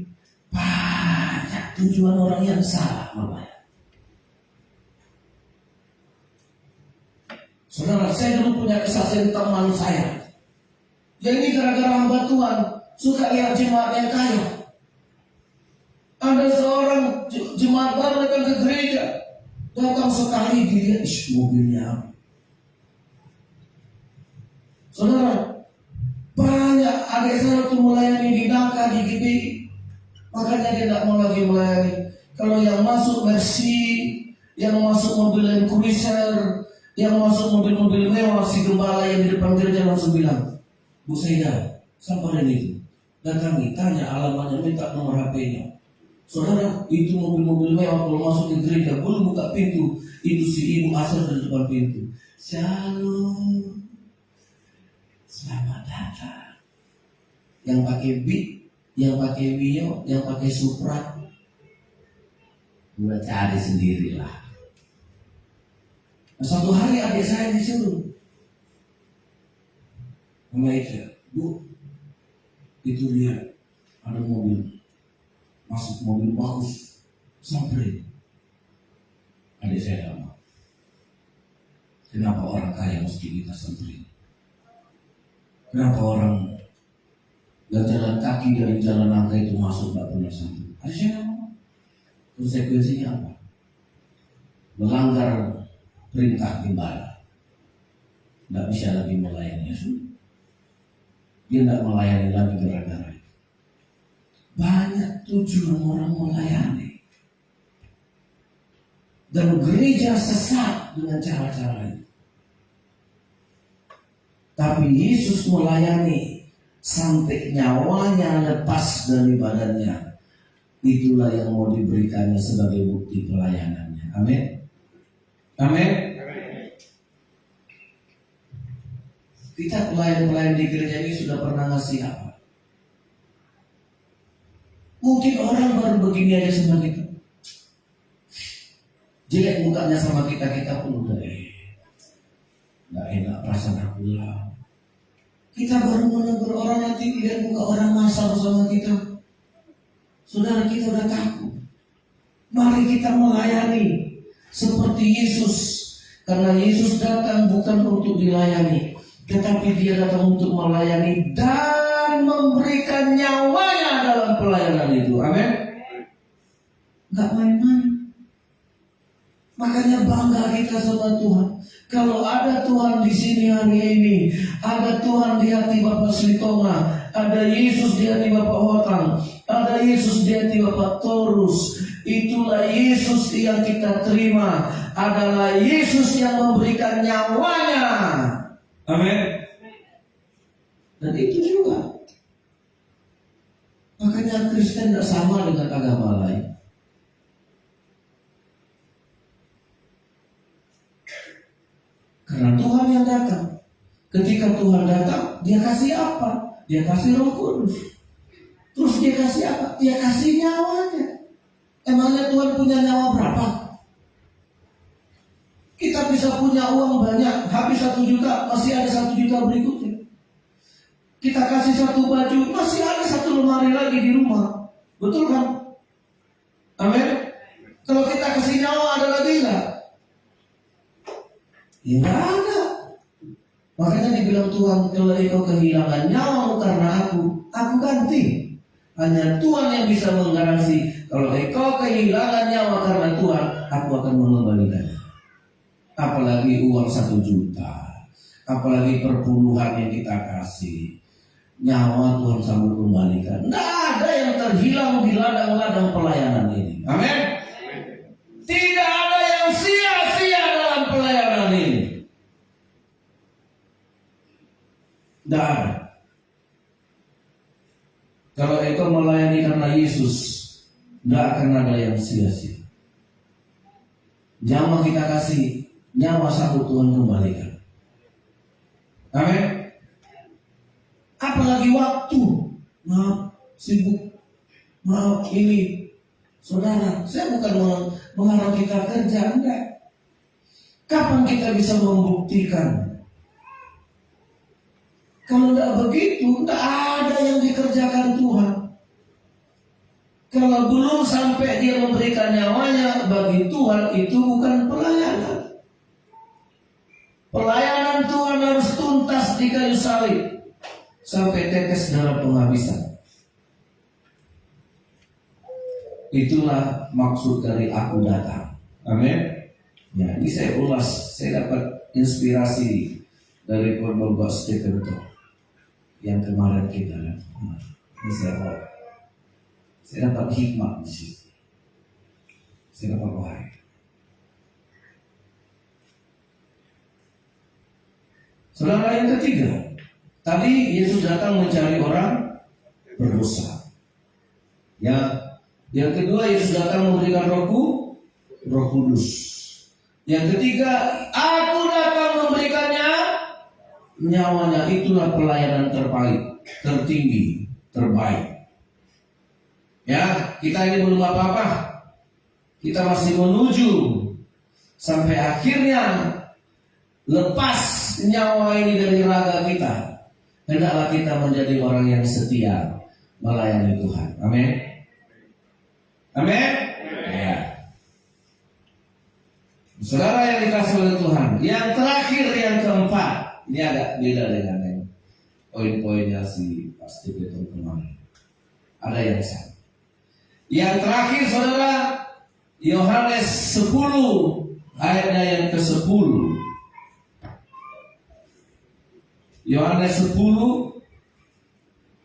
Banyak tujuan orang yang salah membayar. Saudara, saya dulu punya kesaksian teman saya. Yang ini gara-gara hamba Tuhan, suka lihat jemaat yang kaya. Ada seorang jemaat baru datang ke gereja, datang sekali dilihat, mobilnya apa? Saudara, banyak adik saya itu melayani di Nangka, di GBI. Makanya dia tidak mau lagi melayani. Kalau yang masuk Mercy, yang masuk mobil Land Cruiser, yang masuk mobil-mobil mewah, si gembala yang di depan gereja langsung bilang, Bu Saida, sampai itu. Datangi, tanya alamatnya, minta nomor HP-nya. Saudara, itu mobil-mobil mewah kalau masuk ke gereja, belum buka pintu, itu si ibu asal di depan pintu. Shalom. Selamat datang. Yang pakai Beat, yang pakai Mio, yang pakai Supra, udah cari sendirilah. Nah, suatu hari adik saya disuruh, Memaika, Bu, itu lihat ada mobil, masuk mobil bagus, sampai. Adik saya lama. Kenapa orang kaya mesti kita samperin? Kenapa orang yang jalan kaki dari jalan nangka itu masuk gak pernah sampai? Ada saya ngomong. Konsekuensinya apa? Melanggar perintah gembala. Tidak bisa lagi melayani Yesus. Dia tidak melayani lagi gara-gara itu. Banyak tujuan orang melayani. Dan gereja sesat dengan cara-cara itu. Tapi Yesus melayani sampai nyawanya lepas dari badannya. Itulah yang mau diberikannya sebagai bukti pelayanannya. Amin. Amin. Kita pelayan-pelayan di gereja ini sudah pernah ngasih apa? Mungkin orang baru begini aja sama kita. Jelek mukanya sama kita pun udah nggak enak perasaan aku lah. Kita baru menegur orang, nanti lihat muka orang masal sama kita. Saudara, kita udah takut. Mari kita melayani seperti Yesus. Karena Yesus datang bukan untuk dilayani, tetapi dia datang untuk melayani dan memberikan nyawanya dalam pelayanan itu. Amin. Gak main-main. Makanya bangga kita sama Tuhan. Kalau ada Tuhan di sini hari ini, ada Tuhan di hati Bapak Slitonga, ada Yesus di hati Bapak Hotang, ada Yesus di hati Bapak Torus. Itulah Yesus yang kita terima, adalah Yesus yang memberikan nyawanya. Amin. Dan itu juga. Makanya Kristen tidak sama dengan agama lain. Karena Tuhan yang datang. Ketika Tuhan datang, dia kasih apa? Dia kasih Roh Kudus. Terus dia kasih apa? Dia kasih nyawanya. Emangnya Tuhan punya nyawa berapa? Kita bisa punya uang banyak, habis 1 juta, masih ada 1 juta berikutnya. Kita kasih 1 baju, masih ada 1 lemari lagi di rumah. Betul kan? Amin. Kalau kita kasih nyawa, ada lagi enggak? Ya nggak ada. Makanya dibilang Tuhan, kalau engkau kehilangan nyawamu karena aku ganti. Hanya Tuhan yang bisa menggaransi, kalau engkau kehilangan nyawa karena Tuhan, aku akan mengembalikannya. Apalagi uang 1 juta, apalagi perpuluhan yang kita kasih, nyawa Tuhan sanggup kembalikan. Nggak ada yang terhilang di ladang-ladang pelayanan ini. Amin. Tidak ada yang sia-sia dalam pelayanan ini. Tidak ada. Kalau engkau melayani karena Yesus, tidak akan ada yang sia-sia. Nyawa kita kasih, nyawa satu Tuhan kembalikan. Amin. Apalagi waktu, maaf sibuk, maaf ini, Saudara, saya bukan mengharap kita kerja, enggak. Kapan kita bisa membuktikan? Kalau enggak begitu, enggak ada yang dikerjakan Tuhan. Kalau belum sampai dia memberikan nyawanya bagi Tuhan, itu bukan pelayanan. Pelayanan Tuhan harus tuntas di kayu salib sampai tetes darah penghabisan. Itulah maksud dari aku datang. Amin. Ya, ini saya ulas, saya dapat inspirasi dari Bapak Stephen yang kemarin kita lihat. Ini saya dapat hikmah di situ. Saya dapat wahai. Saudara, yang ketiga, tadi Yesus datang mencari orang berdosa. Yang kedua, Yesus datang memberikan Roh Kudus. Yang ketiga, aku datang memberikannya nyawanya. Itulah pelayanan tertinggi, terbaik. Ya, kita ini belum apa-apa. Kita masih menuju sampai akhirnya lepas nyawa ini dari raga kita. Hendaklah kita menjadi orang yang setia melayani Tuhan. Amin. Amin. Ya. Saudara yang dikasih oleh Tuhan, yang terakhir, yang keempat, ini agak beda dengan yang poin-poinnya si pasti betul kemarin. Ada yang sama. Yang terakhir, saudara, Yohanes 10 ayatnya yang ke-10. Yohanes 10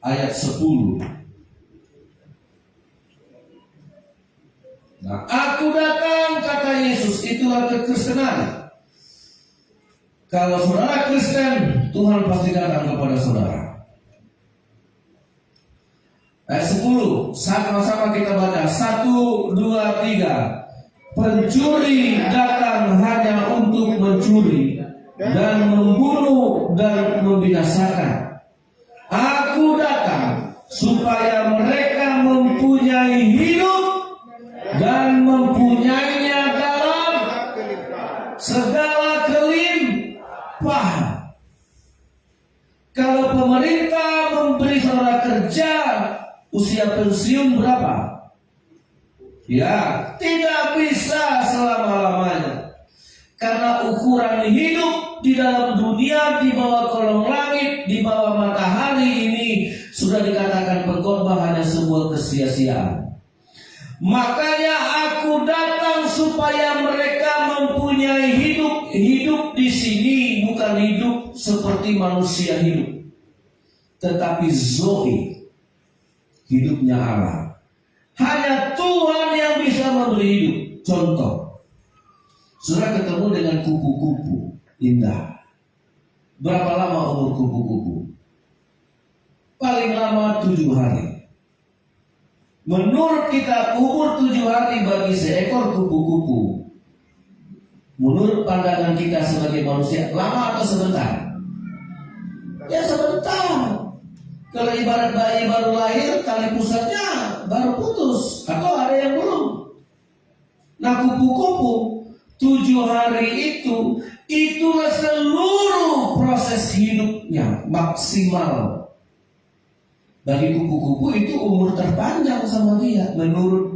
ayat 10. Nah, aku datang, kata Yesus, itulah kekristenan. Kalau saudara Kristen, Tuhan pasti datang kepada saudara. Ayat 10, sama-sama kita baca. 1, 2, 3. Pencuri datang hanya untuk mencuri dan membunuh dan membinasakan. Aku datang supaya mereka mempunyai hidup dan mempunyainya dalam segala kelimpahan. Kalau pemerintah memberi saudara kerja, usia pensiun berapa? Ya, tidak bisa selama-lamanya. Karena ukuran hidup di dalam dunia, di bawah kolong langit, di bawah matahari ini sudah dikatakan pengkhotbah hanya sebuah kesia-siaan. Makanya aku datang supaya mereka mempunyai hidup di sini bukan hidup seperti manusia hidup, tetapi Zoe, hidupnya Allah. Hanya Tuhan yang bisa memberi hidup. Contoh, saudara ketemu dengan kupu-kupu indah. Berapa lama umur kupu-kupu? Paling lama 7 hari. Menurut kita umur 7 hari bagi seekor kupu-kupu, menurut pandangan kita sebagai manusia, lama atau sebentar? Ya sebentar. Kalau ibarat bayi baru lahir, tali pusatnya baru putus, atau ada yang belum. Nah, kupu-kupu 7 hari itulah seluruh proses hidupnya maksimal. Bagi kupu-kupu itu umur terpanjang sama dia, menurut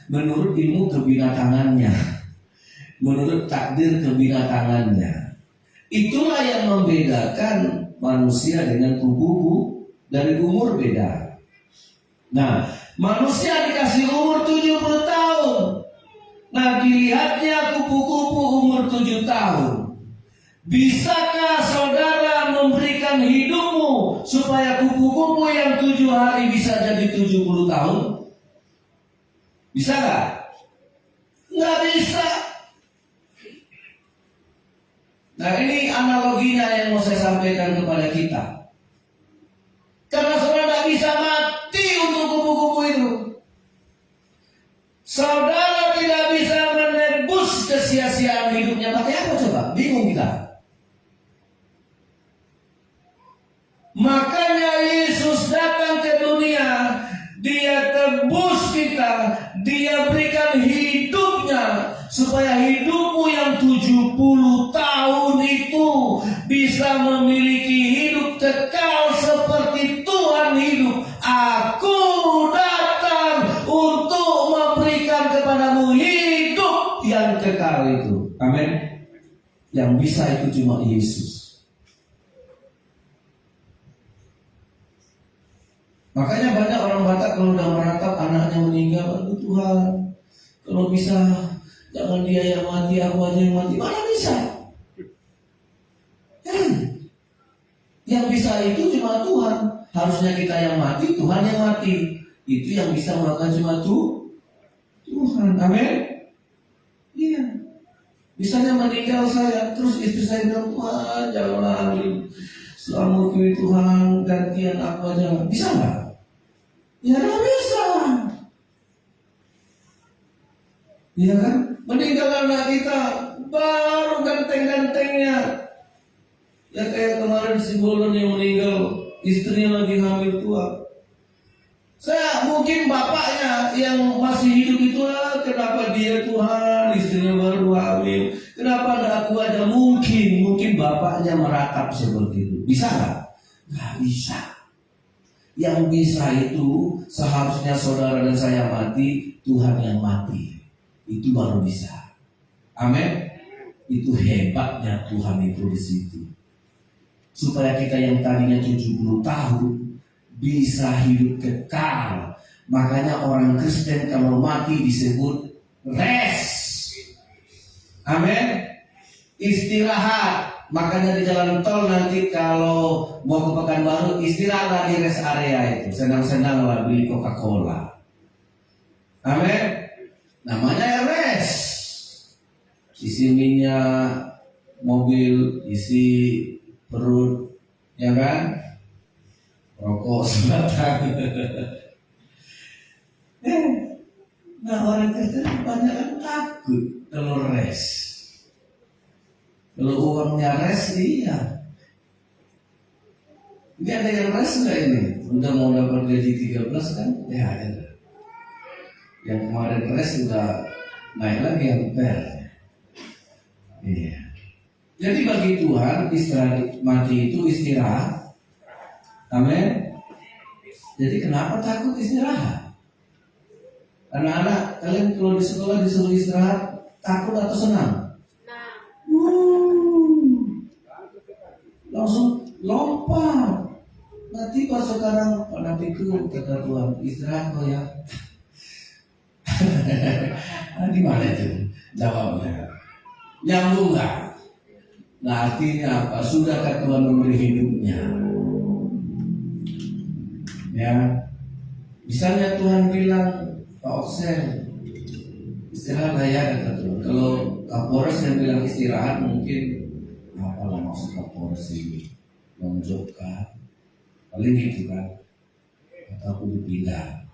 menurut ilmu kebinatangannya, menurut takdir kebinatangannya. Itulah yang membedakan manusia dengan kupu-kupu, dari umur beda. Nah, manusia dikasih umur 70 tahun. Nah, dilihatnya kupu-kupu umur 7 tahun. Bisakah saudara memberikan hidupmu supaya kupu-kupu yang 7 hari bisa jadi 70 tahun? Bisa gak? Nggak bisa. Nah, ini analoginya yang mau saya sampaikan kepada kita. Karena saudara tidak bisa mati untuk kupu-kupu itu. Saudara tidak bisa menebus kesia-siaan hidupnya. Pakai apa coba? Bingung kita. Makanya Yesus datang ke dunia. Dia tebus kita kita, Dia berikan hidupnya supaya hidupmu yang 70 tahun itu bisa memiliki hidup kekal seperti Tuhan hidup. Aku datang untuk memberikan kepadamu hidup yang kekal itu. Amin. Yang bisa itu cuma Yesus. Makanya banyak orang Batak kalau udah meratap anaknya meninggal, aduh Tuhan, kalau bisa jangan dia yang mati, aku aja yang mati. Mana bisa? Yang bisa itu cuma Tuhan. Harusnya kita yang mati, Tuhan yang mati. Itu yang bisa melakukan cuma Tuhan. Amin. Iya. Misalnya meninggal saya, terus istri saya bilang, Tuhan janganlah ambil selamatku Tuhan, gantian aku aja. Bisa nggak? Ya nggak bisa. Iya kan? Meninggal anak kita baru ganteng-gantengnya. Ya kayak kemarin si Bolon yang meninggal, istrinya lagi hamil tua. Saya mungkin bapaknya yang masih hidup itu, kenapa dia Tuhan, istrinya baru hamil, kenapa ada aku aja? Mungkin bapaknya meratap seperti itu. Bisa nggak? Nggak bisa. Yang bisa itu seharusnya saudara dan saya mati, Tuhan yang mati. Itu baru bisa. Amin. Itu hebatnya Tuhan itu di situ. Supaya kita yang tadinya 70 tahun bisa hidup kekal. Makanya orang Kristen kalau mati disebut rest. Amin. Istirahat. Makanya di jalan tol nanti kalau mau ke Pekanbaru, istirahatlah di rest area itu, senang-senanglah beli Coca-Cola. Amin. Namanya rest. Isi minyak mobil, isi perut, ya kan? Rokok sebatang. Nah orang Kristen banyak kan takut kalau rest. Kalau uangnya res, iya. Ini ada yang res nggak ini? Udah mau dapat gaji 13 kan? THR. Yang kemarin res udah naik lagi yang per. Iya. Jadi bagi Tuhan istirahat mati itu istirahat. Amin. Jadi kenapa takut istirahat? Anak-anak kalian kalau di sekolah disuruh istirahat, takut atau senang? Langsung lompat. Nanti pas sekarang pada pikir kata Tuhan, istirahat kau ya. Nah, di mana itu jawabnya? Nyambung nggak? Nah artinya apa? Sudahkah Tuhan memberi hidupnya? Ya, misalnya Tuhan bilang Pak Oksen istirahat ya kata Tuhan. Kalau Kapolres yang bilang istirahat mungkin apalah maksud Kapolres ini menunjukkan paling gitu kan, kata aku dipindah.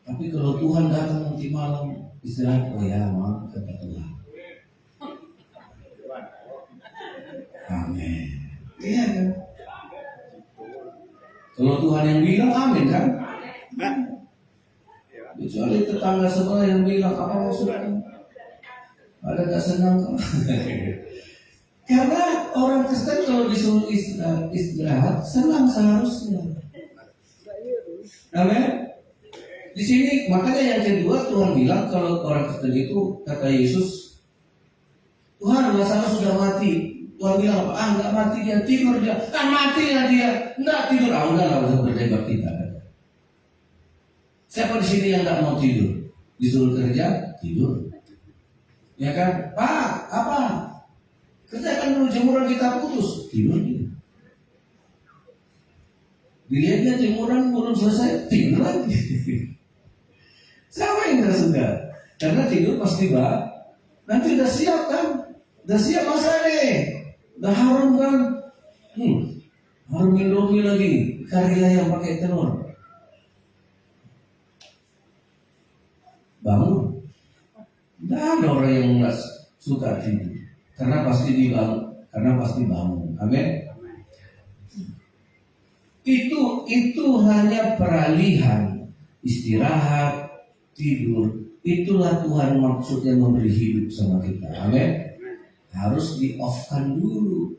Tapi kalau Tuhan datang nanti malam istirahat, oh ya maaf kata Tuhan. Amin. Iya kan? Kalau Tuhan yang bilang amin kan? Kecuali tetangga sebelah yang bilang apa maksudnya? Ada gak senang kan? Karena orang Kristen kalau disuruh istirahat senang seharusnya. Amin. Di sini makanya yang kedua Tuhan bilang kalau orang Kristen itu kata Yesus, Tuhan Lazarus sudah mati. Tuhan bilang apa? Enggak mati dia, tidur dia. Kan mati ya dia, enggak tidur. Udah lah usah berdebat kita. Siapa di sini yang enggak mau tidur? Disuruh kerja, tidur. Ya kan? Pak, apa? Kerjakan dulu jemuran kita putus, tidur dia. Dilihatnya jemuran belum selesai, tidur lagi. Siapa yang enggak suka? Karena tidur pasti nanti udah siap kan? Udah siap masa nih. Udah harum kan? Harum Indomie lagi, kari ayam pakai telur. Bangun. Tidak ada orang yang nggak suka tidur, karena pasti bangun. Amin. Itu hanya peralihan istirahat tidur. Itulah Tuhan maksudnya memberi hidup sama kita. Amin. Harus di-off-kan dulu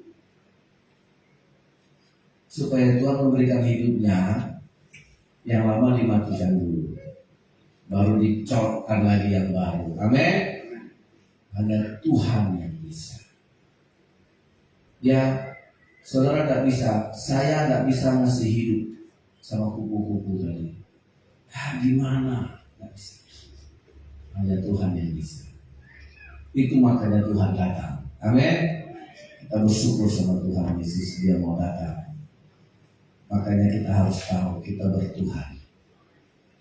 supaya Tuhan memberikan hidupnya. Yang lama dimatikan dulu, baru dicolokkan lagi yang baru. Amin. Hanya Tuhan yang bisa. Ya, saudara tidak bisa, saya tidak bisa ngasih hidup sama kupu-kupu tadi. Gimana? Tidak bisa. Hanya Tuhan yang bisa. Itu makanya Tuhan datang. Amin. Kita bersyukur sama Tuhan Yesus, Dia mau datang. Makanya kita harus tahu kita bertuhan.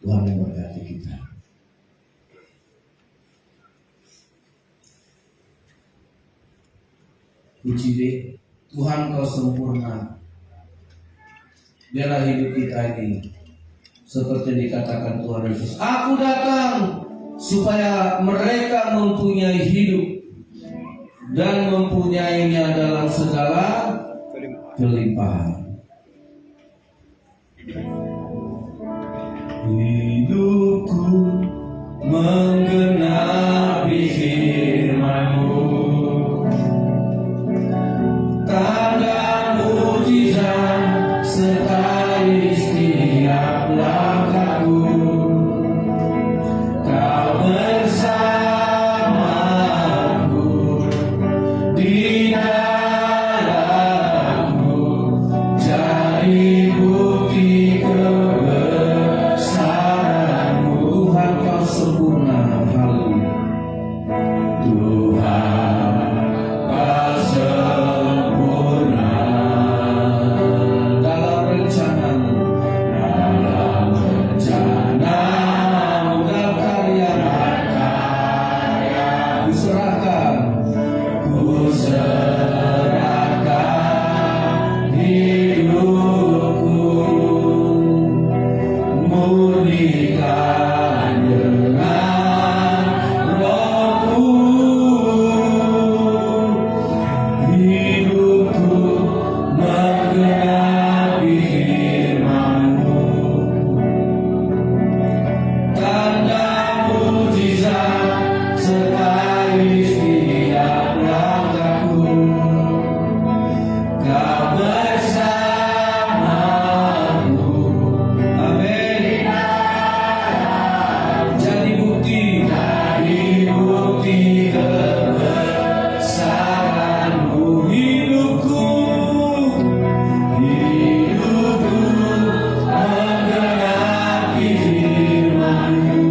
Tuhan yang memberkati kita. Puji deh, Tuhan Kau sempurna. Biarlah hidup kita ini seperti dikatakan Tuhan Yesus, Aku datang supaya mereka mempunyai hidup dan mempunyainya dalam segala kelimpahan. Hidupku menggenapi firman-Mu, tanda mujizat sertai setiap langkahku. Kau bersamaku di dalamku, jadi bukti kebesaran-Mu. Tuhan Kau sempurna, haleluya. Tuhan Kau sempurna dalam rencana-Mu, dalam karya-karya. Kuserahkan hidupku, murnikan dengan Roh-Mu. Hidupku menggenapi firman-Mu, tanda mujizat sertai setiap langkahku. Kau bersamaku, amin. Jadi bukti kebesaran-Mu. Hidupku menggenapi firman-Mu,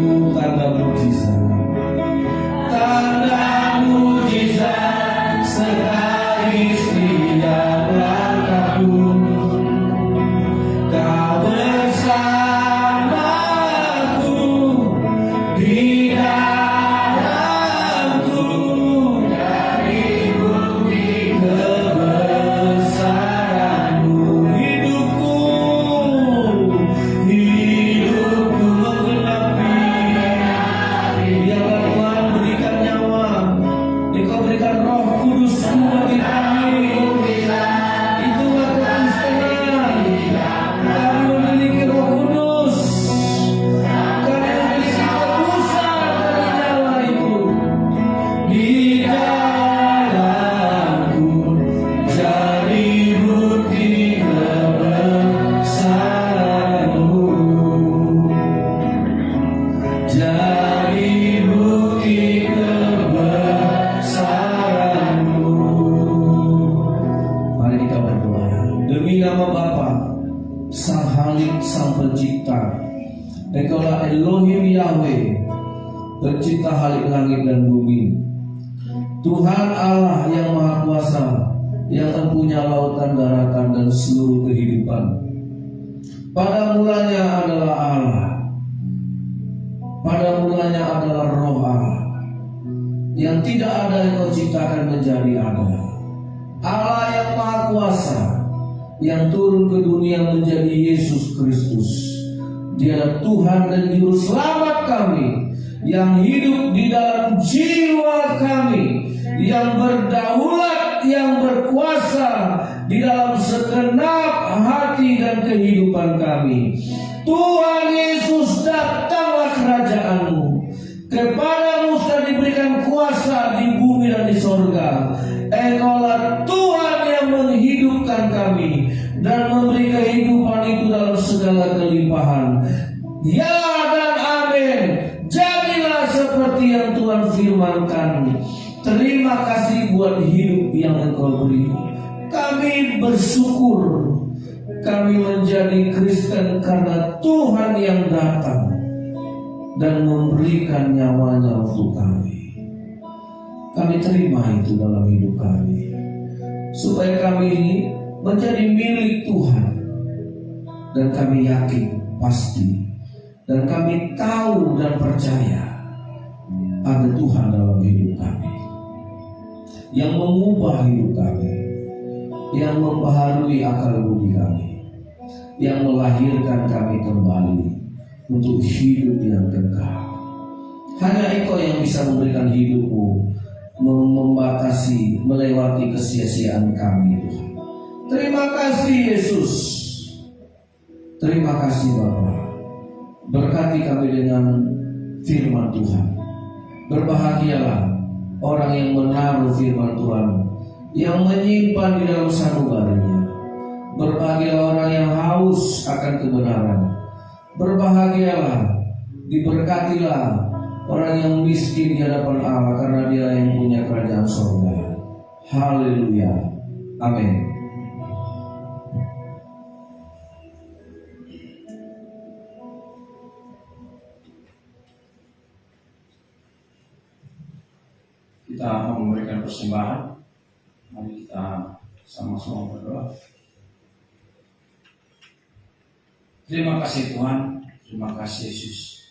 tanda mujizat sertai setiap langkahku. Kau bersamaku di dalamku, jadi bukti kebesaran-Mu. Hidupku menggenapi. Biarlah Tuhan berikan nyawa, Engkau berikan Roh Kudus-Mu bagi kami. Itulah kekristenan. Kami memiliki Roh Kudus. Kami memiliki tebusan dari nyawa itu. Di dalamku, jadi bukti kebesaran-Mu. Jadi bukti kebesaran-Mu. Mari kita berdoa. Demi nama Bapa, Sang Halik, Sang Pencipta, Engkaulah Elohim Yahweh, Pencipta halik langit dan bumi. Tuhan Allah yang Maha Kuasa, yang mempunyai lautan, daratan, dan seluruh kehidupan. Pada mulanya adalah Allah. Pada mulanya adalah Roh Allah. Yang tidak ada yang Kau ciptakan menjadi ada. Allah yang Maha Kuasa, yang turun ke dunia menjadi Yesus Kristus. Dia adalah Tuhan dan Juru Selamat kami, yang hidup di dalam jiwa kami, yang berdaulat, yang berkuasa di dalam segenap hati dan kehidupan kami. Tuhan Yesus, datanglah kerajaan kerajaanmu. Kepadamu sudah diberikan kuasa di bumi dan di sorga. Engkaulah Tuhan yang menghidupkan kami dan memberi kehidupan itu dalam segala kelimpahan. Ya dan amin. Jadilah seperti yang Tuhan firmankan. Terima kasih buat hidup yang Engkau beri. Kami bersyukur kami menjadi Kristen karena Tuhan yang datang dan memberikan nyawanya untuk kami. Kami terima itu dalam hidup kami, supaya kami menjadi milik Tuhan. Dan kami yakin pasti, dan kami tahu dan percaya ada Tuhan dalam hidup kami, yang mengubah hidup kami, yang membaharui akal budi kami, yang melahirkan kami kembali untuk hidup yang kekal. Hanya Engkau yang bisa memberikan hidupmu, membatasi, melewati kesia-siaan kami, Tuhan. Terima kasih Yesus. Terima kasih Bapa. Berkati kami dengan firman Tuhan. Berbahagialah orang yang menaruh firman Tuhan, yang menyimpan di dalam sanubarinya. Berbahagialah orang yang haus akan kebenaran. Berbahagialah, diberkatilah orang yang miskin di hadapan Allah, karena dia yang punya kerajaan surga. Haleluya. Amin. Kita mau memberikan persembahan. Mari kita sama-sama berdoa. Terima kasih Tuhan, terima kasih Yesus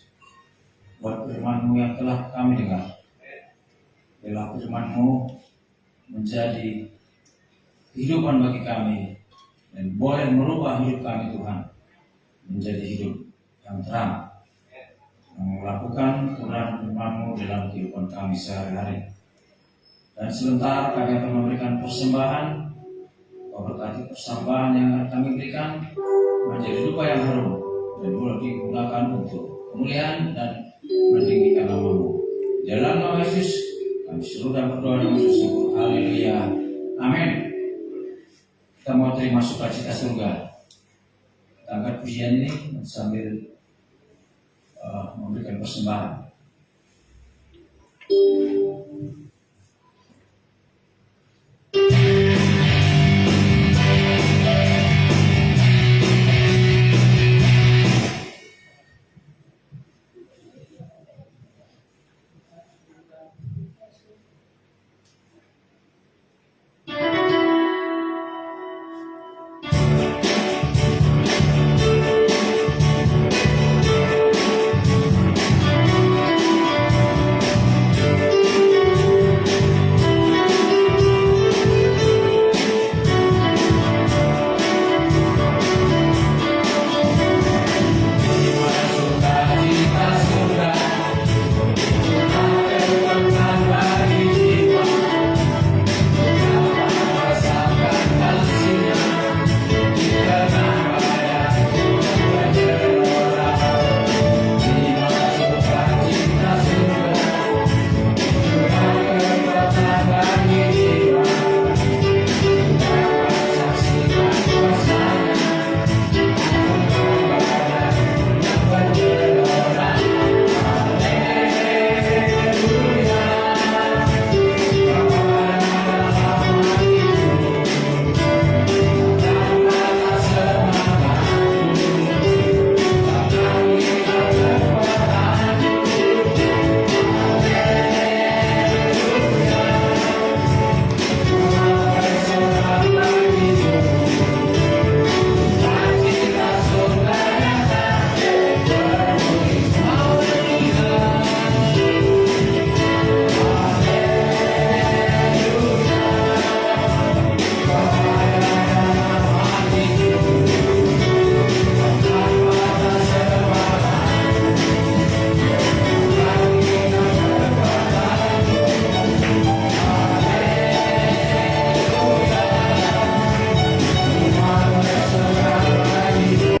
buat firman-Mu yang telah kami dengar. Biarlah firman-Mu menjadi kehidupan bagi kami dan boleh merubah hidup kami Tuhan menjadi hidup yang terang, yang melakukan kebenaran firman-Mu dalam kehidupan kami sehari-hari. Dan sebentar kami akan memberikan persembahan. Kau berkati persembahan yang akan kami berikan menjadi rupa yang harum dan boleh digunakan untuk kemuliaan dan meninggikan nama-Mu. Dalam nama Yesus kami suruh dan berdoa dengan bersyukur. Haleluya. Amin. Kita mau terima sukacita surga. Kita angkat pujian ini sambil memberikan persembahan.